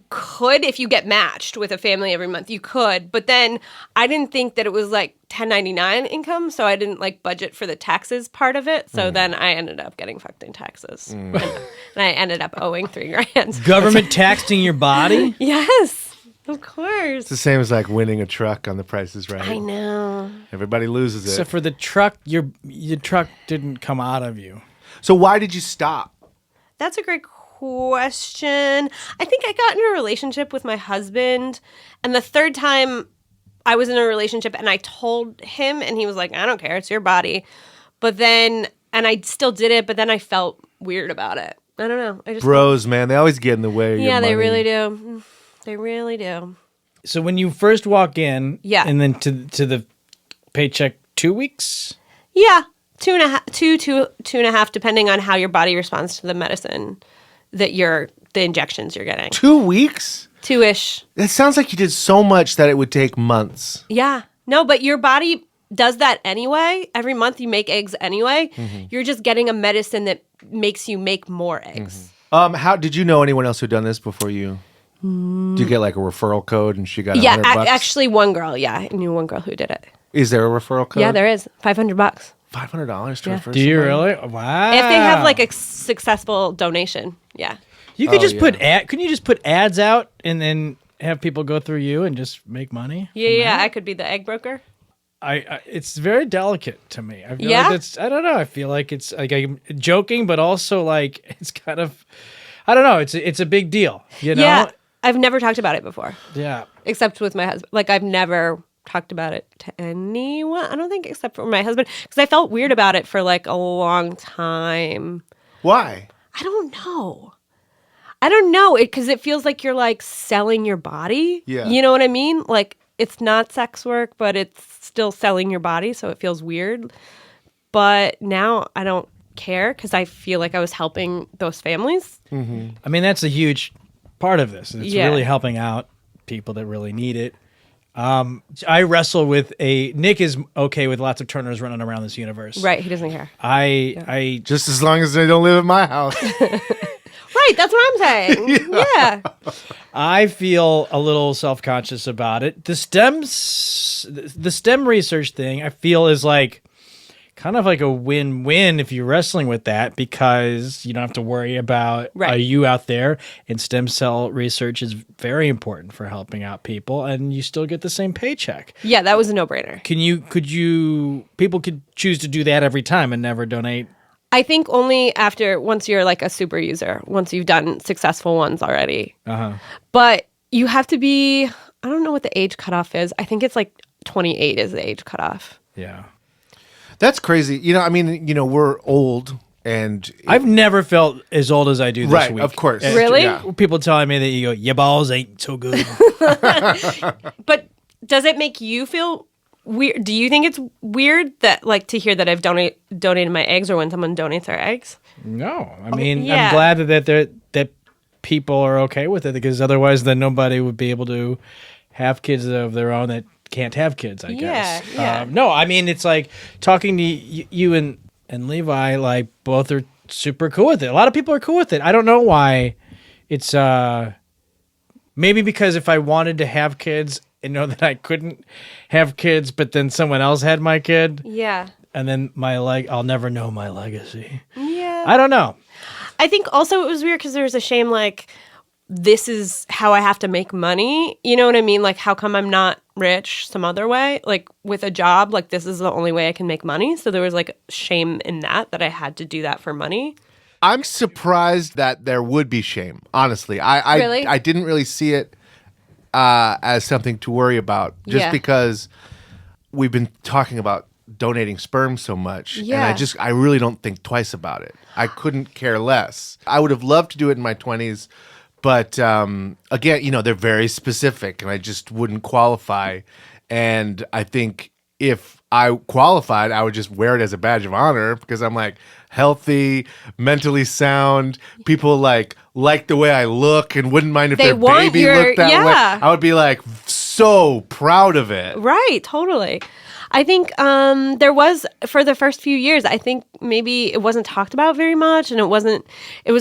could if you get matched with a family every month. You could, but then I didn't think that it was like 1099 income, so I didn't like budget for the taxes part of it. So then I ended up getting fucked in taxes, and I ended up owing $3,000. Government taxing your body? Yes, of course. It's the same as like winning a truck on The Price is Right. I know. Everybody loses it. So for the truck, your truck didn't come out of you. So why did you stop? That's a great question. I think I got in a relationship with my husband, and the third time I was in a relationship and I told him, and he was like, I don't care, it's your body. But then, and I still did it, but then I felt weird about it. I don't know. I just Bros, man, they always get in the way of your yeah, they money. really do. They really do. So when you first walk in, Yeah. and then to the paycheck 2 weeks? Yeah, 2.5, depending on how your body responds to the medicine the injections you're getting. 2 weeks? 2-ish. That sounds like you did so much that it would take months. Yeah. No, but your body does that anyway. Every month you make eggs anyway. You're just getting a medicine that makes you make more eggs. How did you know anyone else who'd done this before you? Did you get like a referral code and she got Yeah, $100? actually one girl. Yeah, I knew one girl who did it. Is there a referral code? Yeah, there is. $500. $500 to refer Do you somebody? really? Wow. If they have like a successful donation. Yeah. You could just yeah. couldn't you just put ads out and then have people go through you and just make money? Yeah, I could be the egg broker. I it's very delicate to me. I feel Yeah? like I don't know. I feel like it's like I'm joking, but also like it's kind of, I don't know. It's a big deal, you know? Yeah. I've never talked about it before, Yeah. except with my husband. Like I've never talked about it to anyone. I don't think except for my husband, because I felt weird about it for like a long time. Why? I don't know it because it feels like you're like selling your body. Yeah. You know what I mean? Like it's not sex work, but it's still selling your body, so it feels weird. But now I don't care because I feel like I was helping those families. I mean, that's a huge part of this. It's Yeah. really helping out people that really need it. I wrestle with Nick is okay with lots of Turners running around this universe. Right? He doesn't care. I Just as long as they don't live at my house. Right? That's what I'm saying. Yeah. I feel a little self-conscious about it. The STEM research thing, I feel is like kind of like a win-win if you're wrestling with that, because you don't have to worry about are you out there, and stem cell research is very important for helping out people, and you still get the same paycheck. Yeah, that was a no-brainer. People could choose to do that every time and never donate? I think only once you're like a super user, once you've done successful ones already. But you have to be, I don't know what the age cutoff is. I think it's like 28 is the age cutoff. Yeah. That's crazy. I mean, we're old and I've never felt as old as I do this right, week. of course. Really? Yeah. People telling me that your balls ain't so good. But does it make you feel weird? Do you think it's weird that like to hear that I've donated my eggs, or when someone donates their eggs? No, I mean, yeah. I'm glad that people are okay with it, because otherwise then nobody would be able to have kids of their own that can't have kids, I guess. Yeah. No, I mean, it's like talking to you and Levi, like both are super cool with it. A lot of people are cool with it. I don't know why. It's maybe because if I wanted to have kids and know that I couldn't have kids, but then someone else had my kid. Yeah. And then I'll never know my legacy. Yeah. I don't know. I think also it was weird because there was a shame, like, this is how I have to make money. You know what I mean? Like, how come I'm not rich some other way? Like, with a job, like, this is the only way I can make money. So there was, like, shame in that I had to do that for money. I'm surprised that there would be shame, honestly. Really? I didn't really see it as something to worry about just because we've been talking about donating sperm so much. Yeah. And I really don't think twice about it. I couldn't care less. I would have loved to do it in my 20s, but again, they're very specific and I just wouldn't qualify. And I think if I qualified, I would just wear it as a badge of honor because I'm like healthy, mentally sound. People like the way I look and wouldn't mind if their baby looked that way. I would be like so proud of it. Right, totally. I think there was, for the first few years, I think maybe it wasn't talked about very much and it was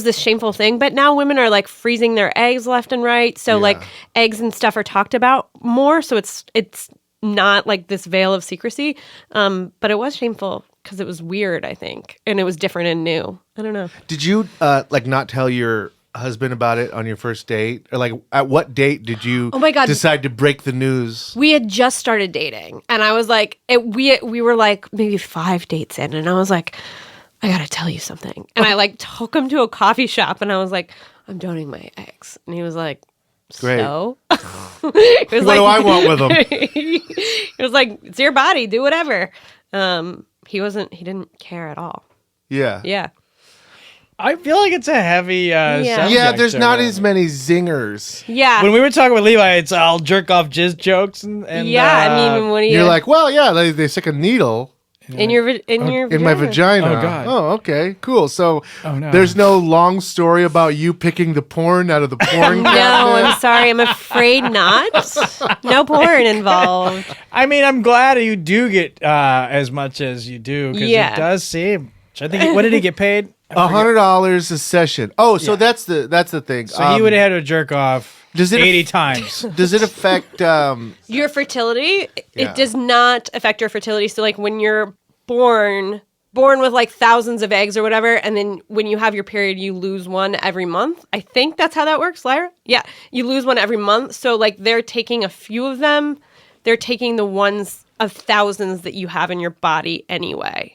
this shameful thing. But now women are like freezing their eggs left and right. So like eggs and stuff are talked about more. So it's not like this veil of secrecy. But it was shameful because it was weird, I think. And it was different and new. I don't know. Did you not tell your husband about it on your first date? Or like at what date did you decide to break the news? We had just started dating and I was like, we were like maybe 5 dates in and I was like, I gotta tell you something. And I like took him to a coffee shop and I was like, I'm donating my eggs. And he was like, great. So? What do I want with them? It was like, it's your body, do whatever. He didn't care at all. Yeah. Yeah. I feel like it's a heavy subject. Yeah, there's not as many zingers. Yeah. When we were talking with Levi, it's all jerk off jizz jokes and I mean, what do you... You're like, well, yeah, they stick a needle in my vagina. Oh, God. Oh, okay, cool. So no. There's no long story about you picking the porn out of the porn No, cabinet? I'm sorry. I'm afraid not. No porn involved. I mean, I'm glad you do get as much as you do because it does seem. I think. What did he get paid? $100 a session. Oh, so that's the thing. So he would have had to jerk off 80 times. Does it affect your fertility? It does not affect your fertility. So like when you're born with like thousands of eggs or whatever, and then when you have your period, you lose one every month. I think that's how that works, Lyra. Yeah, you lose one every month. So like they're taking a few of them. They're taking the ones of thousands that you have in your body anyway.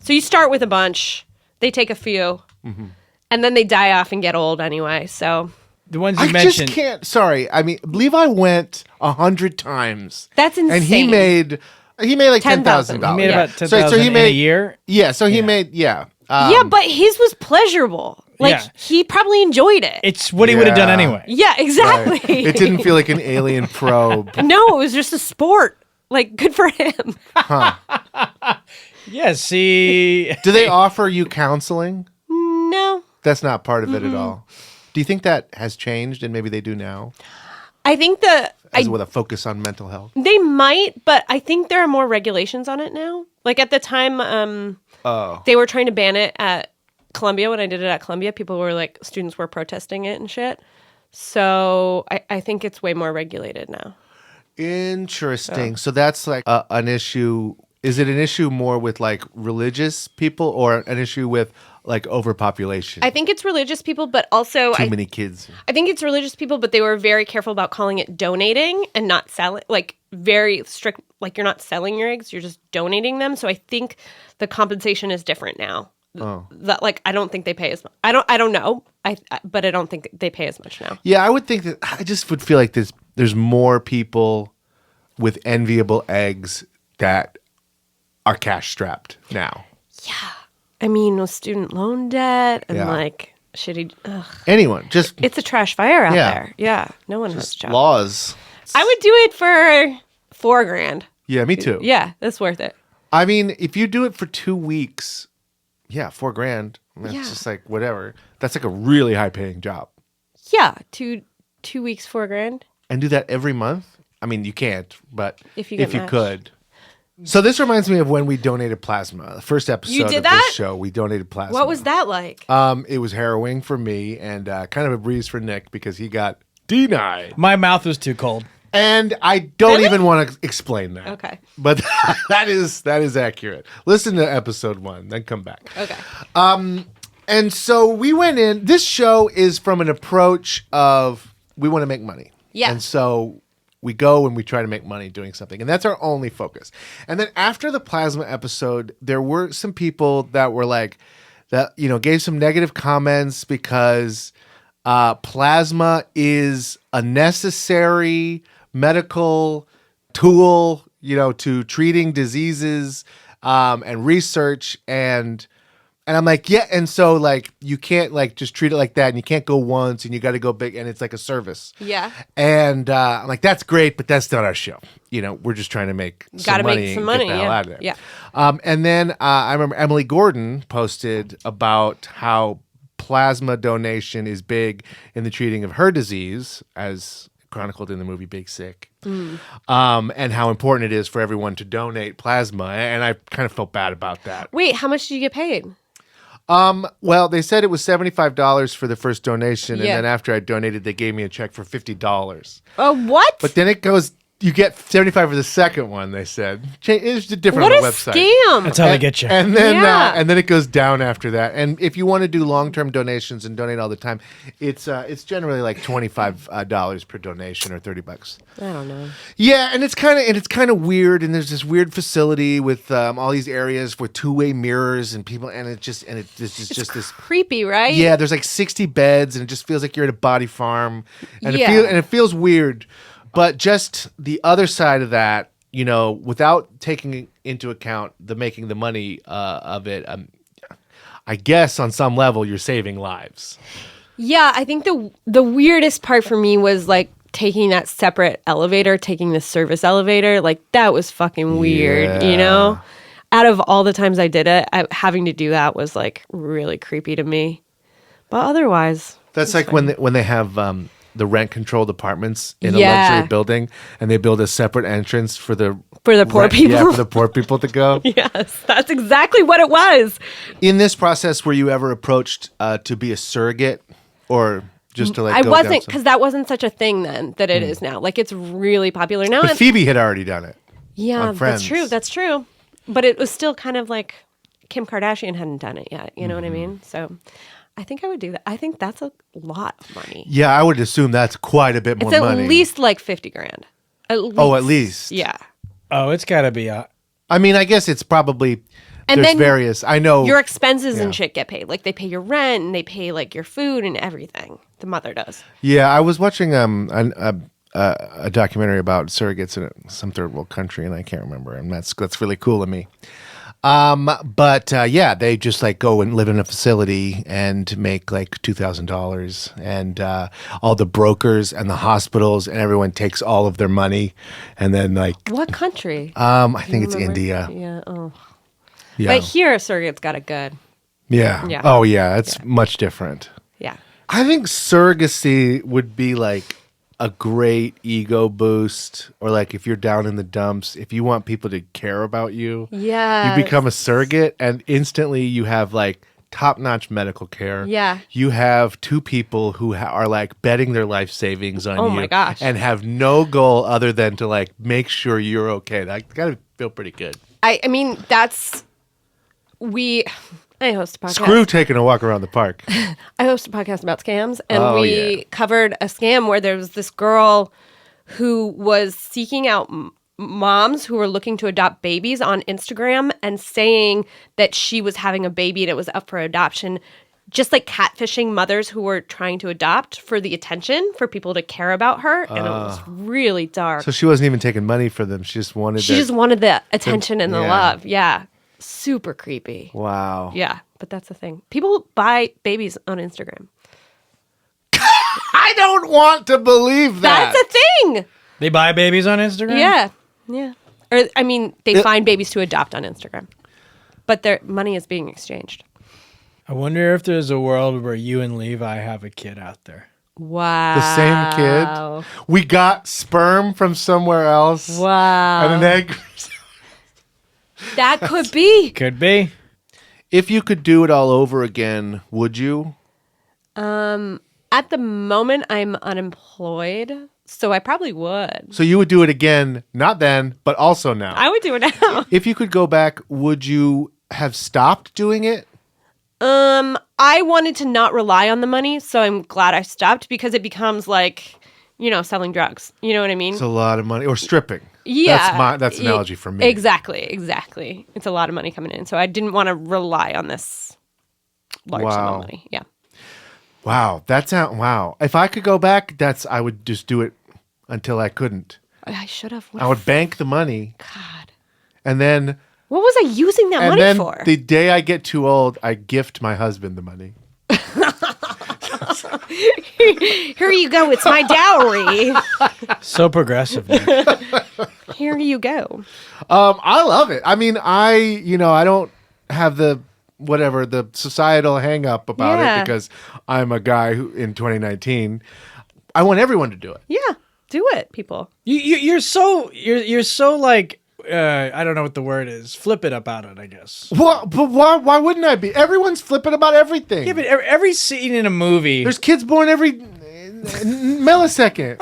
So you start with a bunch. They take a few, and then they die off and get old anyway. So the ones you mentioned, I just can't. Sorry, I mean, Levi went 100 times. That's insane. And he made like $10,000. He made about $10,000 so he made a year. Yeah, so he made yeah, but his was pleasurable. Like he probably enjoyed it. It's what he would have done anyway. Yeah, exactly. Right. It didn't feel like an alien probe. No, it was just a sport. Like good for him. Yeah, see. Do they offer you counseling? No. That's not part of it at all. Do you think that has changed and maybe they do now? I think with a focus on mental health? They might, but I think there are more regulations on it now. Like at the time, they were trying to ban it at Columbia. When I did it at Columbia, students were protesting it and shit. So I think it's way more regulated now. Interesting. So that's like an issue. Is it an issue more with like religious people or an issue with like overpopulation? I think it's religious people, but also too many kids. I think it's religious people, but they were very careful about calling it donating and not selling. Like very strict. Like you're not selling your eggs, you're just donating them. So I think the compensation is different now. That like I don't think they pay as much. I don't know. But I don't think they pay as much now. Yeah, I would think that I just would feel like there's more people with enviable eggs that are cash strapped now. Yeah. I mean, with student loan debt and like shitty. Anyone, just it's a trash fire out there. Yeah, no one has a job. Laws. I would do it for $4,000. Yeah, me too. Yeah, that's worth it. I mean, if you do it for 2 weeks, $4,000. It's just like whatever. That's like a really high paying job. Yeah, 2 weeks, $4,000. And do that every month? I mean, you can't, but if you could. So this reminds me of when we donated plasma. The first episode of this show, we donated plasma. What was that like? It was harrowing for me and kind of a breeze for Nick because he got denied. My mouth was too cold. And I don't even want to explain that. Okay. But that is accurate. Listen to episode 1, then come back. Okay. And so we went in. This show is from an approach of we want to make money. Yeah. And so we go and we try to make money doing something. And that's our only focus. And then after the plasma episode, there were some people that were like, that, you know, gave some negative comments because plasma is a necessary medical tool, you know, to treating diseases and research. And I'm like, yeah. And so like, you can't like just treat it like that. And you can't go once and you got to go big. And it's like a service. Yeah. And I'm like, that's great, but that's not our show. You know, we're just trying to make some money. Make some money. Get the hell out of there. Yeah. And then I remember Emily Gordon posted about how plasma donation is big in the treating of her disease, as chronicled in the movie Big Sick, and how important it is for everyone to donate plasma. And I kind of felt bad about that. Wait, how much did you get paid? Well, they said it was $75 for the first donation, Yeah. and then after I donated, they gave me a check for $50. What? But then it goes, you get 75 for the second one. They said it's different What on a the website. scam! That's how they get you. And then Yeah. and then it goes down after that. And if you want to do long-term donations and donate all the time, it's generally like $25 per donation or $30. I don't know. Yeah, and it's kind of weird. And there's this weird facility with all these areas with two-way mirrors and people, and it's just this. Creepy, right? Yeah, there's like 60 beds, and it just feels like you're at a body farm, and Yeah. it feels weird. But just the other side of that, you know, without taking into account making the money of it, I guess on some level you're saving lives. Yeah, I think the weirdest part for me was like taking that separate elevator, taking the service elevator. Like that was fucking weird, you know? Out of all the times I did it, having to do that was like really creepy to me. But otherwise, That's like when they have the rent-controlled apartments in a Yeah. luxury building, and they build a separate entrance for the poor people. Yeah, for the poor people to go. Yes, that's exactly what it was. In this process, were you ever approached to be a surrogate, or just to like? I go wasn't, down some- because that wasn't such a thing then that it is now. Like it's really popular now. But And- Phoebe had already done it. yeah, on that's Friends. true. That's true. But it was still kind of like Kim Kardashian hadn't done it yet. You know what I mean? So I think I would do that. I think that's a lot of money. Yeah, I would assume that's quite a bit more It's at money. least like 50 grand. At least. Oh, at least. Yeah. Oh, it's got to be a. I mean, I guess it's probably And there's then various. I know your expenses Yeah. and shit get paid. Like they pay your rent and they pay like your food and everything. The mother does. Yeah, I was watching a documentary about surrogates in some third world country, and I can't remember, and that's really cool of me. But yeah, they just like go and live in a facility and make like $2,000, and all the brokers and the hospitals and everyone takes all of their money, and then like What country? I think it's Remember? India. Yeah. Oh. Yeah, But here, surrogate's got it good. yeah, Yeah. Oh yeah, it's much different. Yeah. I think surrogacy would be like a great ego boost, or like if you're down in the dumps, if you want people to care about you, Yeah. you become a surrogate, and instantly you have like top-notch medical care. Yeah. You have two people who are like betting their life savings on Oh you, my gosh. and have no goal other than to like make sure you're okay. That gotta feel pretty good. I mean, I host a podcast. Screw taking a walk around the park. I host a podcast about scams, and Oh, we yeah. covered a scam where there was this girl who was seeking out moms who were looking to adopt babies on Instagram and saying that she was having a baby and it was up for adoption, just like catfishing mothers who were trying to adopt for the attention, for people to care about her, and it was really dark. So she wasn't even taking money for them. She just wanted. She just wanted the attention and the yeah. love. Yeah. Super creepy. Wow. Yeah, but that's the thing. People buy babies on Instagram. I don't want to believe that. That's a thing. They buy babies on Instagram? Yeah. Yeah. Or I mean, they find babies to adopt on Instagram. But their money is being exchanged. I wonder if there's a world where you and Levi have a kid out there. Wow. The same kid. We got sperm from somewhere else. Wow. And an egg. That could be. Could be. If you could do it all over again, would you? At the moment, I'm unemployed, so I probably would. So you would do it again, not then, but also now. I would do it now. If you could go back, would you have stopped doing it? I wanted to not rely on the money, so I'm glad I stopped because it becomes like, selling drugs. You know what I mean? It's a lot of money. Or stripping. Yeah. That's an analogy for me. Exactly. It's a lot of money coming in, so I didn't want to rely on this large sum of money. Yeah. Wow. Wow. If I could go back, I would just do it until I couldn't. I should have. I would bank the money. God. And then... What was I using that money for? The day I get too old, I gift my husband the money. Here you go. It's my dowry. So progressive. Here you go. I love it. I mean, I don't have the societal hang up about it because I'm a guy who in 2019, I want everyone to do it. Yeah. Do it, people. You're so like, I don't know what the word is. Flip it about it, I guess. What? But why wouldn't I be? Everyone's flipping about everything. Yeah, but every scene in a movie, there's kids born every millisecond.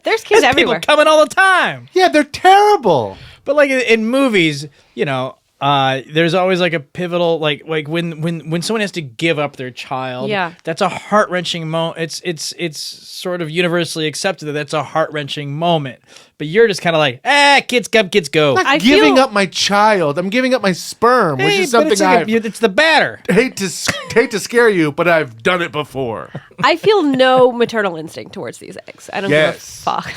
There's kids everywhere. People coming all the time. Yeah, they're terrible. But like in movies, there's always like a pivotal, like when someone has to give up their child. Yeah. That's a heart-wrenching moment. It's sort of universally accepted that that's a heart-wrenching moment. But you're just kind of like, kids come, kids go. I'm not giving up my child. I'm giving up my sperm, which is something it's the batter. hate to scare you, but I've done it before. I feel no maternal instinct towards these eggs. I don't give a fuck.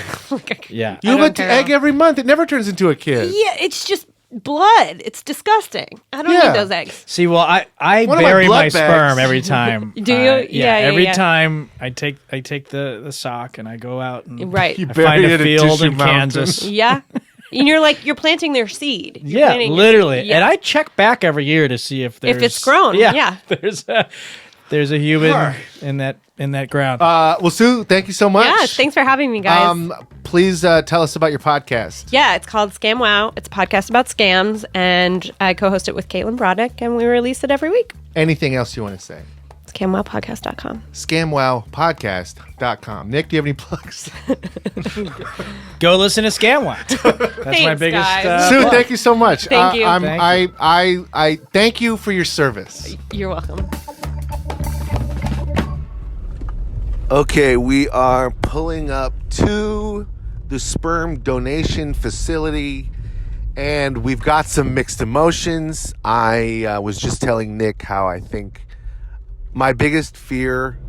Yeah. You have an egg every month. It never turns into a kid. Yeah, it's just blood. It's disgusting. I don't need those eggs. See, well, I One of my bury blood my bags. sperm every time. Do you? Yeah, every yeah. time I take the sock and I go out and Right. You I bury find it a in field Tissue in Mountain. Kansas. Yeah. And you're planting their seed. You're Yeah, planting your literally. seed. Yeah. And I check back every year to see if it's grown, yeah. There's a human in that ground. Well, Sue, thank you so much. Yeah, thanks for having me, guys. Please tell us about your podcast. Yeah, it's called Scam Wow. It's a podcast about scams, and I co-host it with Caitlin Brodnick, and we release it every week. Anything else you want to say? ScamWowPodcast.com. ScamWowPodcast.com. Nick, do you have any plugs? Go listen to Scam Wow. That's my Thanks, biggest. guys. Sue, thank you so much. Thank you. I thank you for your service. You're welcome. Okay, we are pulling up to the sperm donation facility, and we've got some mixed emotions. I was just telling Nick how I think my biggest fear.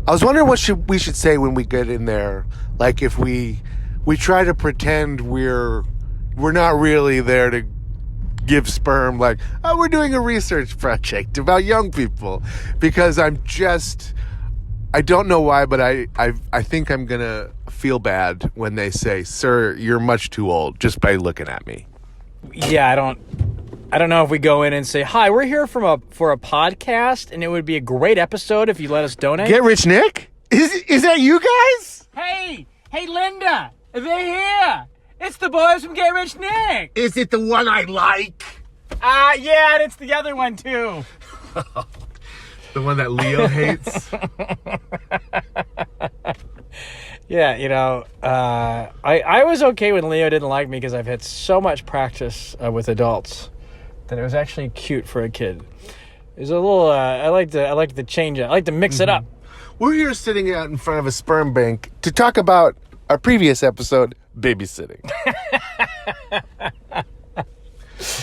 I was wondering what we should say when we get in there. Like if we try to pretend we're not really there to give sperm. Like, oh, we're doing a research project about young people, because I don't know why, but I think I'm going to feel bad when they say, "Sir, you're much too old," just by looking at me. Yeah, I don't know if we go in and say, "Hi, we're here for a podcast, and it would be a great episode if you let us donate." Get Rich Nick? Is that you guys? Hey, Linda, they're here. It's the boys from Get Rich Nick. Is it the one I like? Yeah, and it's the other one too. The one that Leo hates? Yeah, I was okay when Leo didn't like me because I've had so much practice with adults that it was actually cute for a kid. It was a little. I like to change it. I like to mix it up. We're here sitting out in front of a sperm bank to talk about our previous episode, babysitting.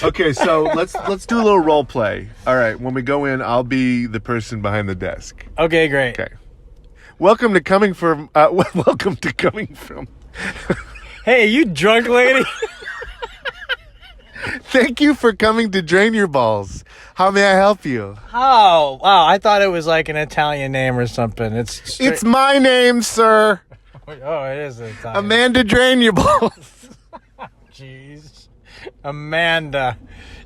Okay, so let's do a little role play. All right, when we go in, I'll be the person behind the desk. Okay, great. Okay. Welcome to coming from. Hey, you drunk lady. Thank you for coming to drain your balls. How may I help you? Oh, wow! I thought it was like an Italian name or something. It's my name, sir. Oh, it is Italian. Amanda, drain your balls. Jeez. Amanda.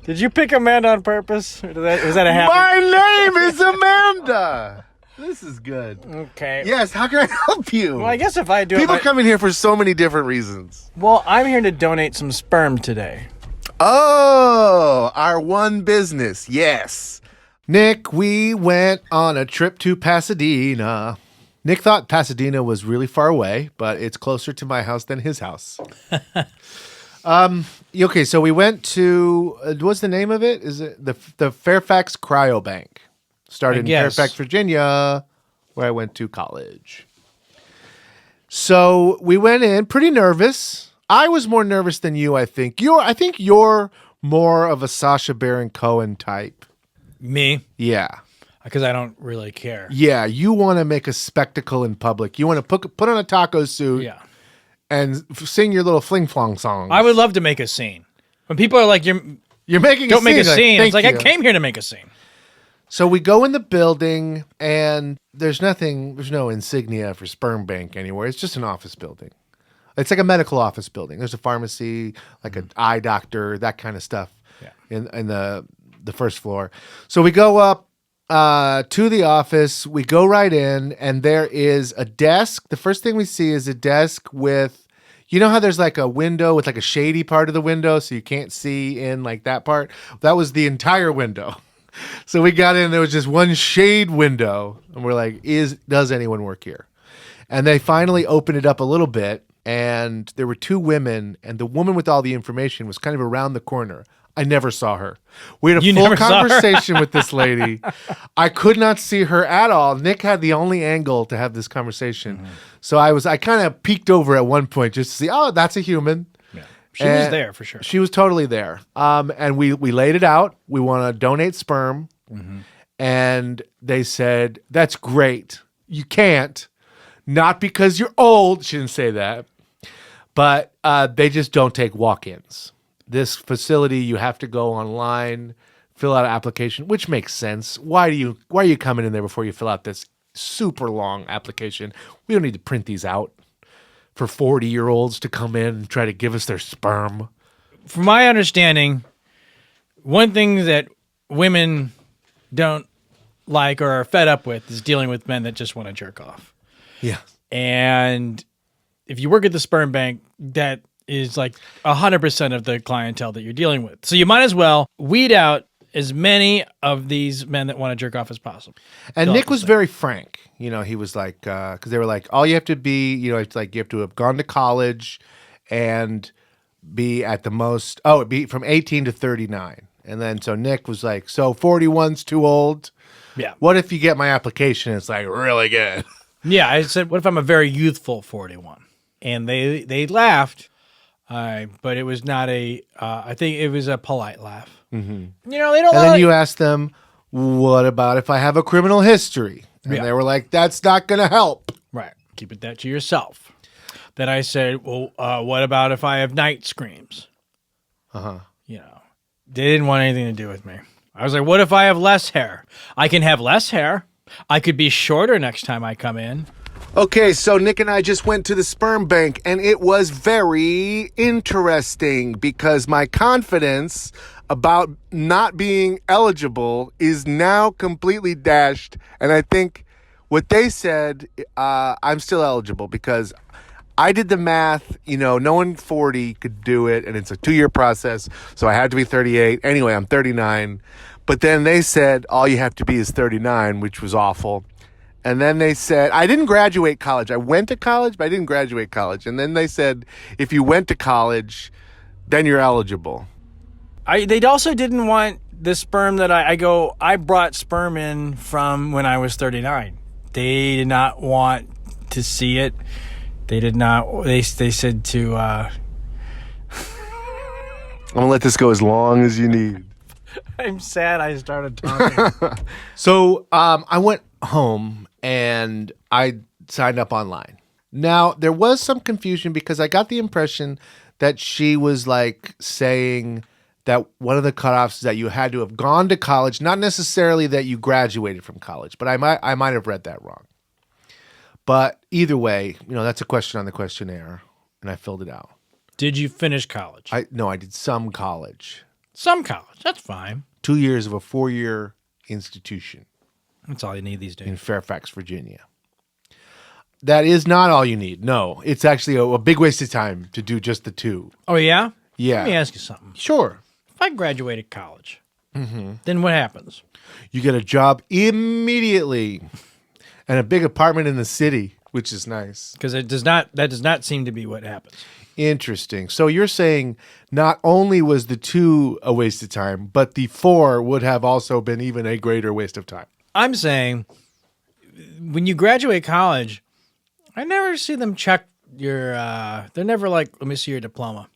Did you pick Amanda on purpose? Or was that a happy? My name is Amanda. This is good. Okay. Yes, how can I help you? Well, I guess if I do People come in here for so many different reasons. Well, I'm here to donate some sperm today. Oh, our one business. Yes. Nick, we went on a trip to Pasadena. Nick thought Pasadena was really far away, but it's closer to my house than his house. Okay, so we went to, what's the name of it? Is it the Fairfax Cryobank? Started in Fairfax, Virginia, where I went to college. So we went in pretty nervous. I was more nervous than you, I think. I think you're more of a Sacha Baron Cohen type. Me? Yeah. Because I don't really care. Yeah, you want to make a spectacle in public. You want to put on a taco suit and sing your little fling-flong songs. I would love to make a scene. When people are like, you're making don't a make scene. a scene. It's like, you. I came here to make a scene. So we go in the building, and there's no insignia for Sperm Bank anywhere. It's just an office building. It's like a medical office building. There's a pharmacy, like an eye doctor, that kind of stuff in the first floor. So we go up to the office. We go right in, and there is a desk. The first thing we see is a desk with, you know how there's like a window with like a shady part of the window so you can't see in like that part? That was the entire window. So we got in, there was just one shade window, and we're like, does anyone work here? And they finally opened it up a little bit, and there were two women, and the woman with all the information was kind of around the corner. I never saw her. We had a full conversation with this lady. I could not see her at all. Nick had the only angle to have this conversation. Mm-hmm. So I kind of peeked over at one point just to see, oh, that's a human. Yeah. She was there for sure. She was totally there. And we laid it out. We want to donate sperm. Mm-hmm. And they said, that's great. You can't. Not because you're old. She didn't say that. But they just don't take walk-ins. This facility, you have to go online, fill out an application, which makes sense. Why are you coming in there before you fill out this super long application? We don't need to print these out for 40-year-olds to come in and try to give us their sperm. From my understanding, one thing that women don't like or are fed up with is dealing with men that just want to jerk off. Yeah. And if you work at the sperm bank, that is like 100% of the clientele that you're dealing with. So you might as well weed out as many of these men that want to jerk off as possible. And Nick was very frank. You know, he was like, because they were like, all you have to be, you know, it's like you have to have gone to college and be at the most, it'd be from 18 to 39. And then so Nick was like, so 41's too old? Yeah. What if you get my application? It's like really good. Yeah, I said, what if I'm a very youthful 41? And they laughed. But it was not I think it was a polite laugh. Mm-hmm. You know, they don't. And then you asked them, "What about if I have a criminal history?" And they were like, "That's not going to help." Right. Keep that to yourself. Then I said, "Well, what about if I have night screams?" You know, they didn't want anything to do with me. I was like, "What if I have less hair? I can have less hair. I could be shorter next time I come in." Okay, so Nick and I just went to the sperm bank, and it was very interesting because my confidence about not being eligible is now completely dashed. And I think what they said, I'm still eligible because I did the math. You know, no one 40 could do it, and it's a 2-year process, so I had to be 38. Anyway, I'm 39. But then they said all you have to be is 39, which was awful. And then they said, I didn't graduate college. I went to college, but I didn't graduate college. And then they said, if you went to college, then you're eligible. They also didn't want the sperm that I brought sperm in from when I was 39. They did not want to see it. They did not, they said to, I'm going to let this go as long as you need. I'm sad I started talking. So I went home and I signed up online. Now, there was some confusion because I got the impression that she was like saying that one of the cutoffs is that you had to have gone to college, not necessarily that you graduated from college, but I might have read that wrong. But either way, you know, that's a question on the questionnaire, and I filled it out. Did you finish college? No, I did some college. Some college, that's fine. 2 years of a 4-year institution. That's all you need these days. In Fairfax, Virginia. That is not all you need. No, it's actually a big waste of time to do just the 2. Oh, yeah? Yeah. Let me ask you something. Sure. I graduated college, then what happens? You get a job immediately and a big apartment in the city, which is nice. Because that does not seem to be what happens. Interesting. So you're saying not only was the 2 a waste of time, but the 4 would have also been even a greater waste of time. I'm saying when you graduate college, I never see them check your, they're never like, let me see your diploma.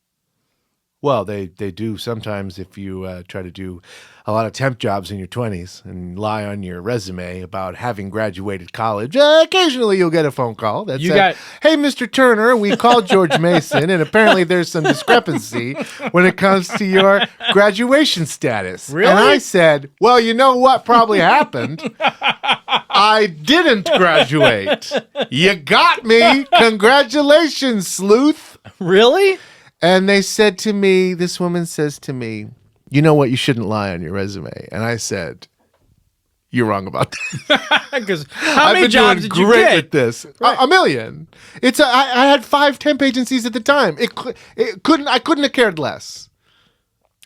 Well, they do sometimes if you try to do a lot of temp jobs in your 20s and lie on your resume about having graduated college. Occasionally you'll get a phone call that says, hey, Mr. Turner, we called George Mason, and apparently there's some discrepancy when it comes to your graduation status. Really? And I said, well, you know what probably happened? I didn't graduate. You got me. Congratulations, sleuth. Really? And they said to me, this woman says to me, you know what? You shouldn't lie on your resume. And I said, you're wrong about that. Because how many jobs did you get? With this. Right. A million. I had 5 temp agencies at the time. I couldn't have cared less.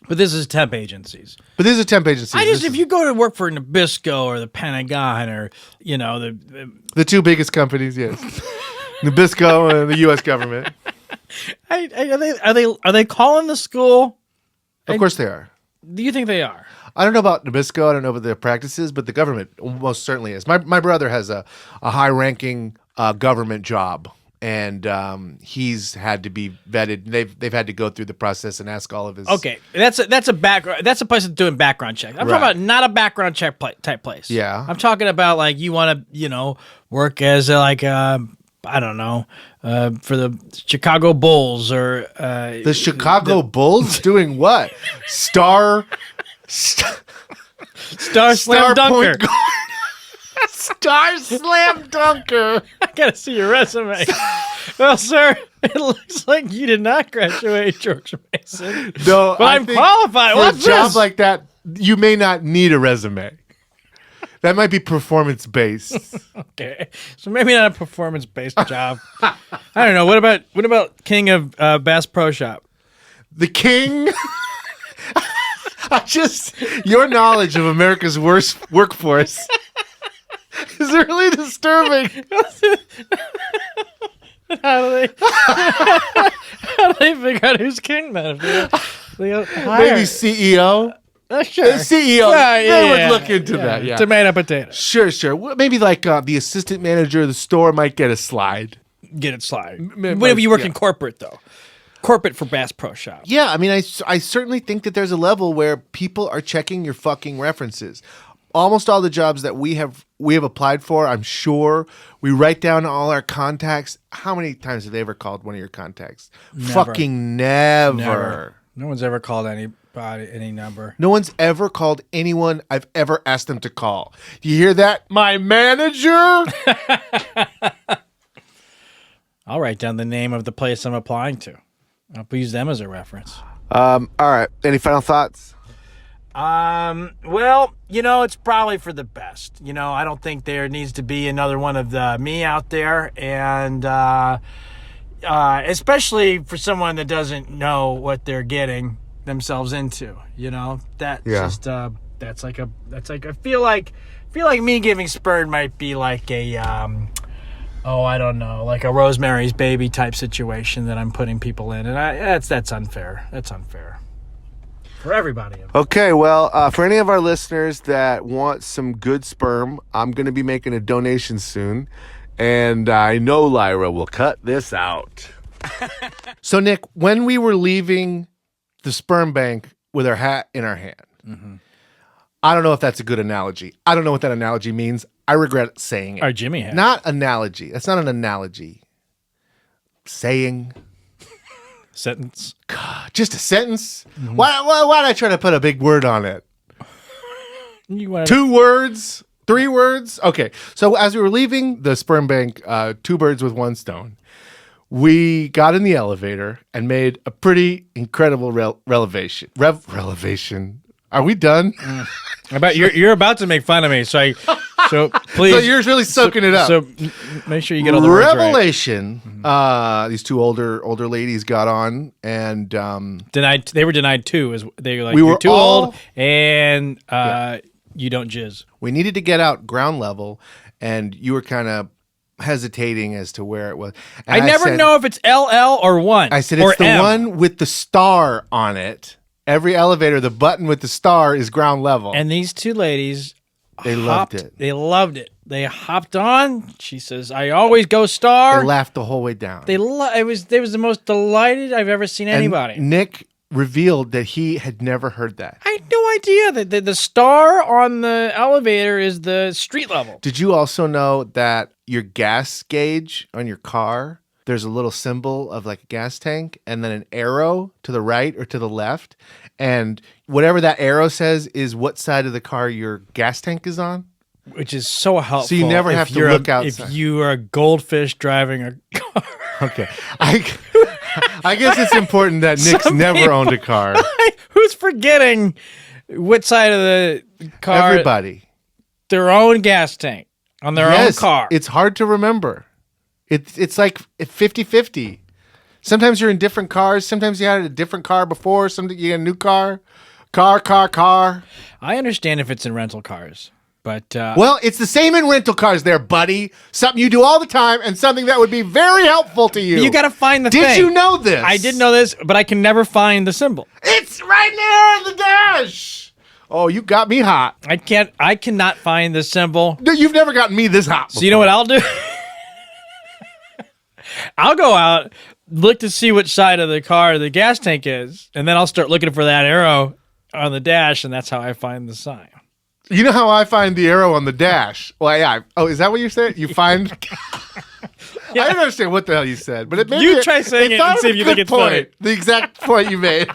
But this is temp agencies. But this is a temp agency. If you go to work for Nabisco or the Pentagon or, the 2 biggest companies, yes. Nabisco and the U.S. government. Are they calling the school? Of course they are. Do you think they are? I don't know about Nabisco. I don't know about their practices, but the government most certainly is. My brother has a high-ranking government job, and he's had to be vetted. They've had to go through the process and ask all of his. Okay, that's a background. That's a place that's doing background checks. I'm talking about not a background check type place. Yeah, I'm talking about like you want to work as I don't know, for the Chicago Bulls or the Chicago Bulls doing what? Star slam dunker. Star slam dunker. I gotta see your resume. Well, sir, it looks like you did not graduate George Mason. No, but I'm qualified. For a job like that, you may not need a resume. That might be performance-based. Okay, so maybe not a performance-based job. I don't know. What about King of Bass Pro Shop? The king? Your knowledge of America's worst workforce is really disturbing. How do they figure out who's king then? Maybe CEO? Sure. CEO. They would look into that. Yeah. Tomato, potato. Sure. Well, maybe like the assistant manager of the store might get a slide. Get it slide. Whenever you work in corporate, though. Corporate for Bass Pro Shop. Yeah, I mean, I certainly think that there's a level where people are checking your fucking references. Almost all the jobs that we have applied for, I'm sure, we write down all our contacts. How many times have they ever called one of your contacts? Never. Fucking never. No one's ever called anybody any number. No one's ever called anyone I've ever asked them to call. Do you hear that? My manager? I'll write down the name of the place I'm applying to. I'll use them as a reference. All right. Any final thoughts? Well, it's probably for the best. I don't think there needs to be another one of me out there. And, especially for someone that doesn't know what they're getting themselves into, that's just, that's like I feel like me giving Sperm might be like a, I don't know, like a Rosemary's Baby type situation that I'm putting people in. And that's unfair. That's unfair. For everybody. Okay, well, for any of our listeners that want some good sperm, I'm going to be making a donation soon. And I know Lyra will cut this out. So, Nick, when we were leaving the sperm bank with our hat in our hand, I don't know if that's a good analogy. I don't know what that analogy means. I regret saying it. Our Jimmy hat. Not analogy. That's not an analogy. Saying. Sentence. God, just a sentence? Why'd I try to put a big word on it? 2 words? 3 words? Okay. So as we were leaving the sperm bank, 2 birds with 1 stone, we got in the elevator and made a pretty incredible relevation. Are we done? About you're about to make fun of me, so please. So you're really soaking it up. So make sure you get all the words right. Revelation. These two older ladies got on and Denied. They were denied too. They were like, We you're were too all- old and you don't jizz. we needed to get out ground level, and you were kind of hesitating as to where it was. And I never said- know if it's LL or 1. I said or it's the M. one with the star on it. Every elevator, the button with the star is ground level. And these two ladies, They loved it. They loved it. They hopped on. She says, "I always go star." They laughed the whole way down. It was the most delighted I've ever seen anybody. And Nick revealed that he had never heard that. I had no idea that the star on the elevator is the street level. Did you also know that your gas gauge on your car, there's a little symbol of like a gas tank and then an arrow to the right or to the left, and whatever that arrow says is what side of the car your gas tank is on? Which is so helpful. So you never have to look outside. If you are a goldfish driving a car. Okay. I guess it's important that Nick's never owned a car. Who's forgetting what side of the car? Everybody. Their own gas tank on their own car. It's hard to remember. It's like 50-50. Sometimes you're in different cars. Sometimes you had a different car before. Sometimes you get a new car. Car. I understand if it's in rental cars, but Well, it's the same in rental cars there, buddy. Something you do all the time and something that would be very helpful to you. you got to find the thing. Did you know this? I did know this, but I can never find the symbol. It's right there in the dash. Oh, you got me hot. I cannot find the symbol. No, you've never gotten me this hot before. So you know what I'll do? I'll go out, look to see which side of the car the gas tank is, and then I'll start looking for that arrow on the dash, and that's how I find the sign. You know how I find the arrow on the dash? Well, yeah. Oh, is that what you said? You find... I don't understand what the hell you said, but it made You try saying it and see if you think it's funny. The exact point you made.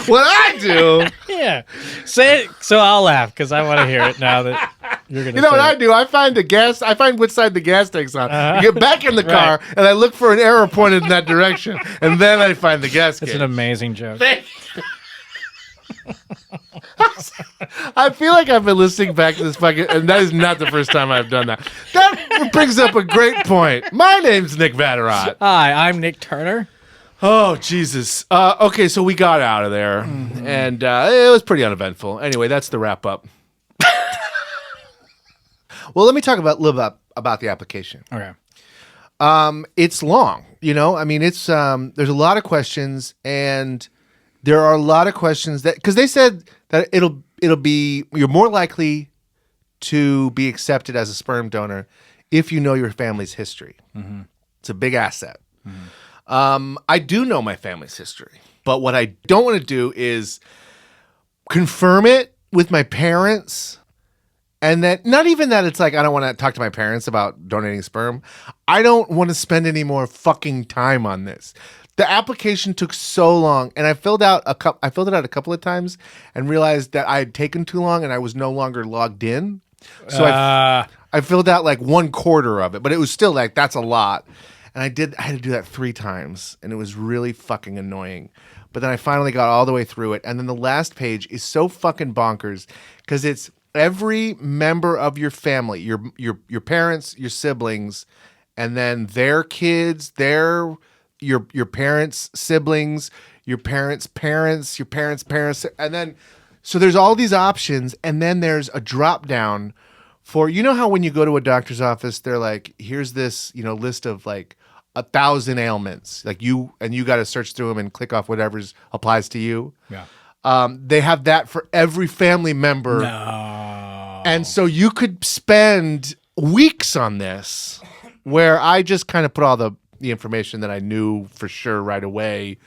What I do... Yeah. Say it so I'll laugh, because I want to hear it now that you're going to You know what I do? I find which side the gas tank's on. I get back in the car, and I look for an arrow pointed in that direction, and then I find the gas It's gauge. an amazing joke. I feel like I've been listening back to this fucking, and that is not the first time I've done that. That brings up a great point. My name's Nick Vatterott. Hi, I'm Nick Turner. Oh, Jesus. Okay, so we got out of there, and it was pretty uneventful. Anyway, that's the wrap up. Well, let me talk a little bit about the application. Okay. It's long, I mean, it's there's a lot of questions, and there are a lot of questions that, because they said that it'll be, you're more likely to be accepted as a sperm donor if you know your family's history. Mm-hmm. It's a big asset. Mm-hmm. I do know my family's history, but what I don't want to do is confirm it with my parents. And then, not even that it's like, I don't want to talk to my parents about donating sperm. I don't want to spend any more fucking time on this. The application took so long, and I filled it out a couple of times and realized that I had taken too long and I was no longer logged in. So I filled out like 1/4 of it, but it was still like, that's a lot. And I had to do that 3 times, and it was really fucking annoying. But then I finally got all the way through it. And then the last page is so fucking bonkers because it's every member of your family, your parents, your siblings, and then their kids, your parents' siblings, your parents' parents, your parents' parents, and then so there's all these options, and then there's a drop down for, how when you go to a doctor's office, they're like, here's this, list of like 1,000 ailments, like you got to search through them and click off whatever applies to you. Yeah. They have that for every family member. No. And so you could spend weeks on this, where I just kind of put all the information that I knew for sure right away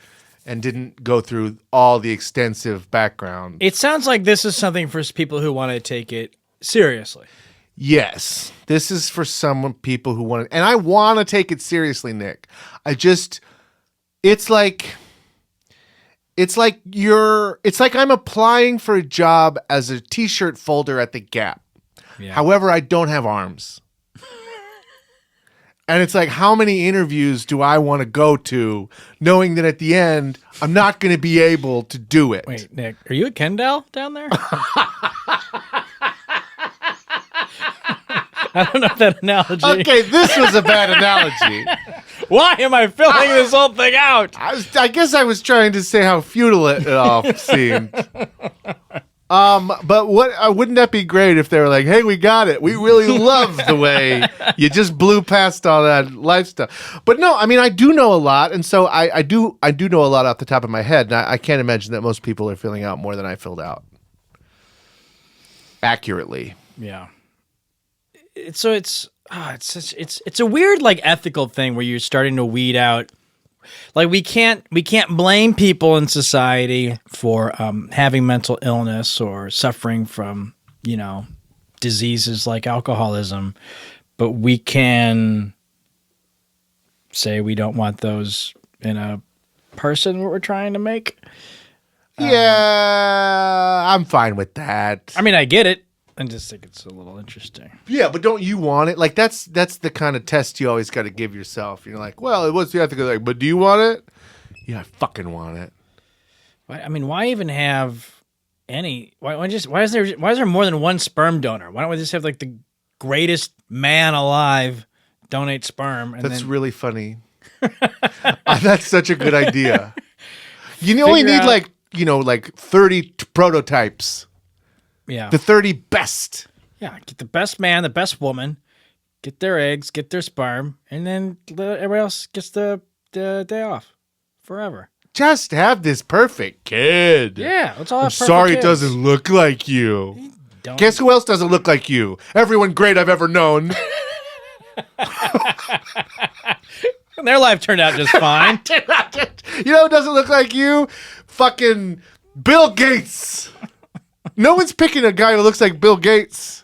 and didn't go through all the extensive background. It sounds like this is something for people who want to take it seriously. Yes, this is for people who want to, and I want to take it seriously, Nick. It's like I'm applying for a job as a t-shirt folder at the Gap. Yeah. However, I don't have arms. And it's like, how many interviews do I want to go to knowing that at the end, I'm not going to be able to do it? Wait, Nick, are you a Kendall down there? I don't know that analogy. Okay, this was a bad analogy. Why am I filling this whole thing out? I guess I was trying to say how futile it all seemed. But wouldn't that be great if they were like, hey, we got it. We really love the way you just blew past all that life stuff. But no, I mean, I do know a lot. And so I do know a lot off the top of my head. And I can't imagine that most people are filling out more than I filled out. Accurately. Yeah. It's a weird like ethical thing where you're starting to weed out. Like we can't blame people in society for having mental illness or suffering from, diseases like alcoholism, but we can say we don't want those in a person we're trying to make. Yeah, I'm fine with that. I mean, I get it. I just think it's a little interesting. Yeah, but don't you want it? Like that's the kind of test you always got to give yourself. You're like, well, what's the ethical? Like, but do you want it? Yeah, I fucking want it. I mean, why even have any? Why is there more than one sperm donor? Why don't we just have like the greatest man alive donate sperm? And that's really funny. That's such a good idea. You only need like 30 prototypes. Yeah. The 30 best. Yeah. Get the best man, the best woman, get their eggs, get their sperm, and then everybody else gets the day off forever. Just have this perfect kid. Yeah. Let's all have perfect sorry kids. It doesn't look like you. Guess who else doesn't look like you? Everyone great I've ever known. And their life turned out just fine. You know who doesn't look like you? Fucking Bill Gates. No one's picking a guy who looks like Bill Gates.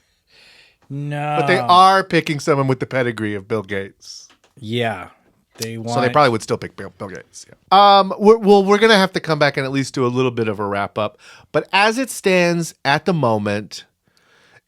No. But they are picking someone with the pedigree of Bill Gates. Yeah. So they probably would still pick Bill Gates. Yeah. We're going to have to come back and at least do a little bit of a wrap up. But as it stands at the moment,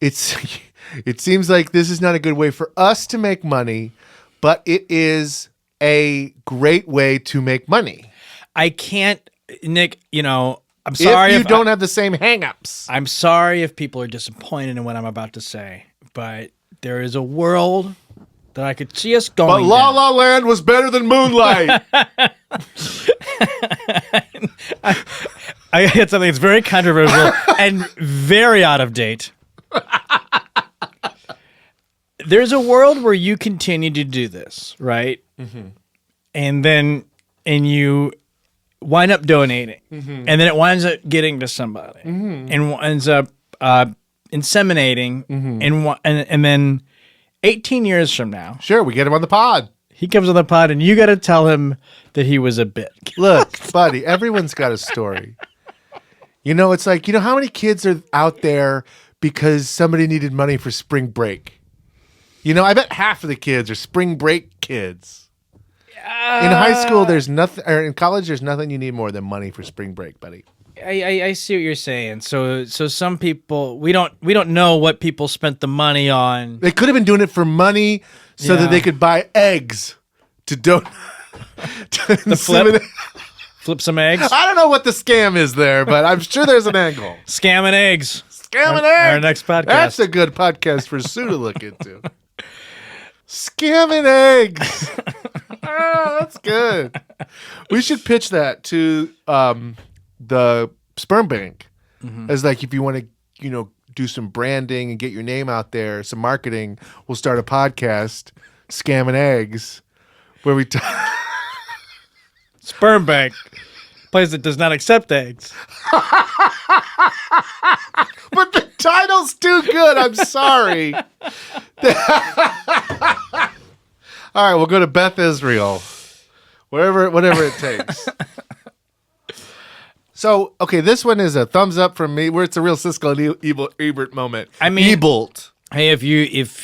it seems like this is not a good way for us to make money, but it is a great way to make money. I can't, Nick, I'm sorry if you don't have the same hangups. I'm sorry if people are disappointed in what I'm about to say, but there is a world that I could see us going. But La La Land was better than Moonlight. I get something that's very controversial and very out of date. There's a world where you continue to do this, right? Mm-hmm. And you wind up donating, and then it winds up getting to somebody, and winds up inseminating, and then 18 years from now, sure, we get him on the pod. He comes on the pod, and you got to tell him that he was a bitch. Look, buddy, everyone's got a story. It's like, how many kids are out there because somebody needed money for spring break? I bet half of the kids are spring break kids. In high school, there's nothing, or in college, there's nothing you need more than money for spring break, buddy. I see what you're saying. So some people, we don't know what people spent the money on. They could have been doing it for money so that they could buy eggs to donate. Flip some eggs. I don't know what the scam is there, but I'm sure there's an angle. Scamming eggs. Scamming eggs. Our next podcast. That's a good podcast for Sue to look into. Scamming eggs. That's good. We should pitch that to the sperm bank as like, if you want to, do some branding and get your name out there, some marketing, we'll start a podcast, Scamming Eggs, where we Sperm bank, place that does not accept eggs. But the title's too good. I'm sorry. All right, we'll go to Beth Israel. Whatever it takes. So, okay, this one is a thumbs up from me, where it's a real Siskel and Ebert moment. I mean, Ebert. Hey, if it's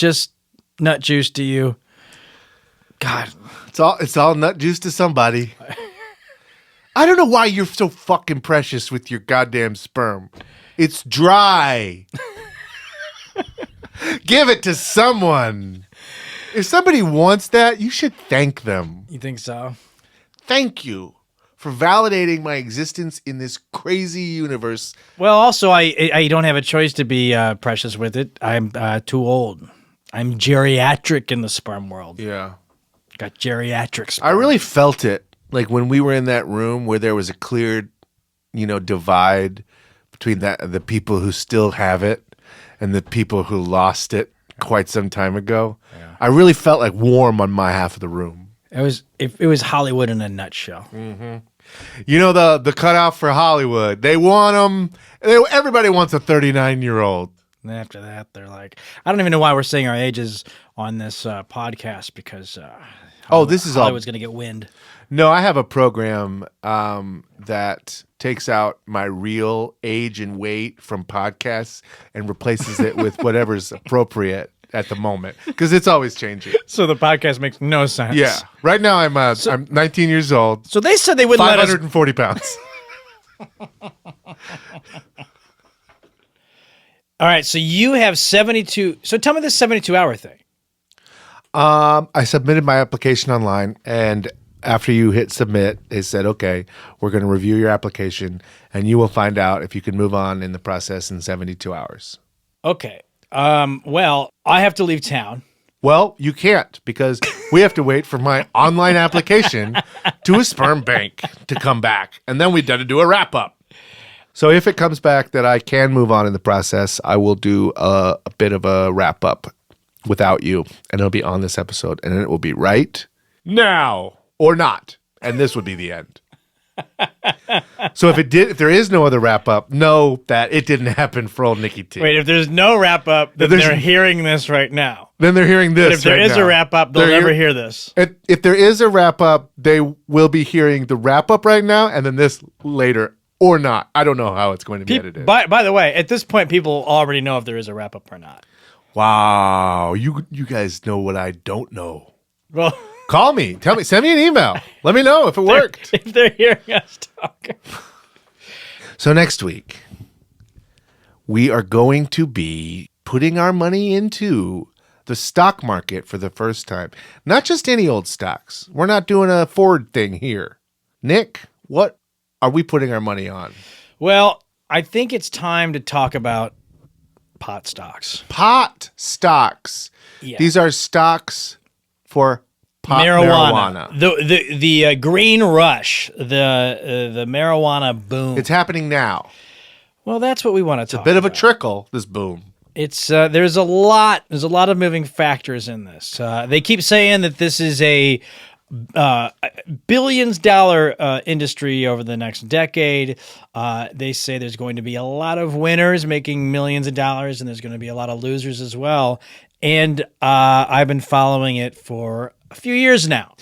just nut juice to you, God, it's all nut juice to somebody. I don't know why you're so fucking precious with your goddamn sperm. It's dry. Give it to someone. If somebody wants that, you should thank them. You think so? Thank you for validating my existence in this crazy universe. Well, also, I don't have a choice to be precious with it. I'm too old. I'm geriatric in the sperm world. Yeah. Got geriatric sperm. I really felt it, like when we were in that room where there was a clear, divide between the people who still have it and the people who lost it quite some time ago. Yeah. I really felt like warm on my half of the room. It was Hollywood in a nutshell. Mm-hmm. The cutoff for Hollywood. They want them. Everybody wants a 39-year-old. And then after that, they're like, I don't even know why we're saying our ages on this podcast because this is Hollywood's going to get wind. No, I have a program that takes out my real age and weight from podcasts and replaces it with whatever's appropriate at the moment because it's always changing. So the podcast makes no sense. Yeah. Right now I'm 19 years old. So they said they wouldn't let us 540 pounds. All right, so you have 72. So tell me this 72-hour thing. I submitted my application online, and after you hit submit, they said, okay, we're going to review your application, and you will find out if you can move on in the process in 72 hours. Okay. Well, I have to leave town. Well, you can't because we have to wait for my online application to a sperm bank to come back, and then we've got to do a wrap-up. So if it comes back that I can move on in the process, I will do a bit of a wrap-up without you, and it'll be on this episode, and it will be right now or not, and this would be the end. So if there is no other wrap-up, know that it didn't happen for old Nikki T. Wait, if there's no wrap-up, then they're hearing this right now. Then they're hearing this. But if there is a wrap-up, they'll never hear this. If there is a wrap-up, they will be hearing the wrap-up right now, and then this later. Or not. I don't know how it's going to be edited. By the way, at this point, people already know if there is a wrap-up or not. Wow. You guys know what I don't know. Well, call me. Tell me. Send me an email. Let me know if it worked. If they're hearing us talk. So next week, we are going to be putting our money into the stock market for the first time. Not just any old stocks. We're not doing a Ford thing here. Nick, what are we putting our money on? Well, I think it's time to talk about pot stocks. Pot stocks. Yeah. These are stocks for marijuana. The green rush, the marijuana boom. It's happening now. Well, that's what we want to talk about. It's a bit of a trickle, this boom. It's there's a lot of moving factors in this. They keep saying that this is a billions-dollar industry over the next decade. They say there's going to be a lot of winners making millions of dollars, and there's going to be a lot of losers as well. And I've been following it for a few years now.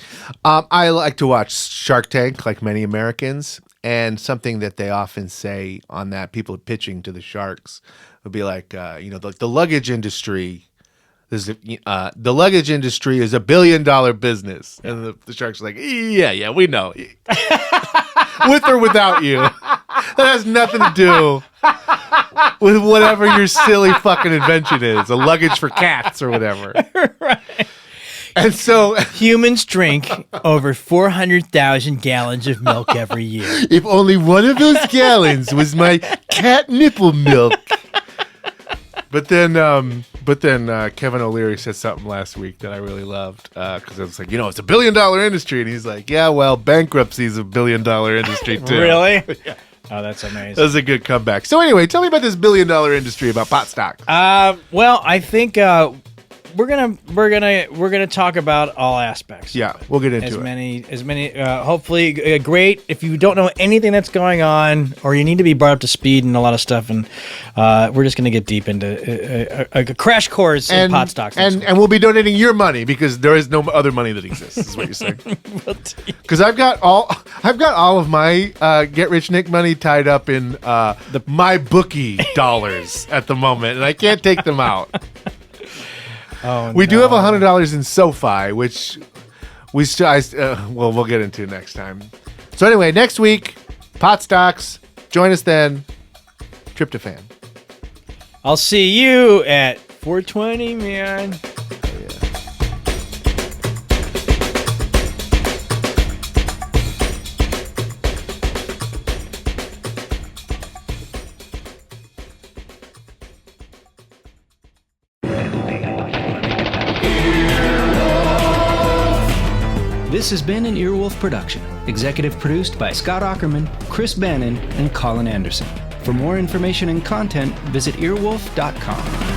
I like to watch Shark Tank, like many Americans, and something that they often say on that, people pitching to the sharks, would be like, the luggage industry. The luggage industry is $1 billion business. And the sharks are like, yeah, we know. With or without you. That has nothing to do with whatever your silly fucking invention is. A luggage for cats or whatever. Right. And so humans drink over 400,000 gallons of milk every year. If only one of those gallons was my cat nipple milk. But then Kevin O'Leary said something last week that I really loved because I was like, it's $1 billion industry, and he's like, yeah, well, bankruptcy is $1 billion industry too. Really? Yeah. Oh, that's amazing. That was a good comeback. So anyway, tell me about this $1 billion industry about pot stocks. Well, I think we're gonna talk about all aspects. Yeah, we'll get into as many. Hopefully, great. If you don't know anything that's going on, or you need to be brought up to speed and a lot of stuff, and we're just gonna get deep into a crash course in pot stocks. And we'll be donating your money because there is no other money that exists. Is what you're saying? Because I've got all of my Get Rich Nick money tied up in my bookie dollars at the moment, and I can't take them out. We do have $100 in SoFi, which we'll get into next time. So anyway, next week, pot stocks. Join us then. Tryptophan. I'll see you at 420, man. This has been an Earwolf production, executive produced by Scott Ackerman, Chris Bannon, and Colin Anderson. For more information and content, visit earwolf.com.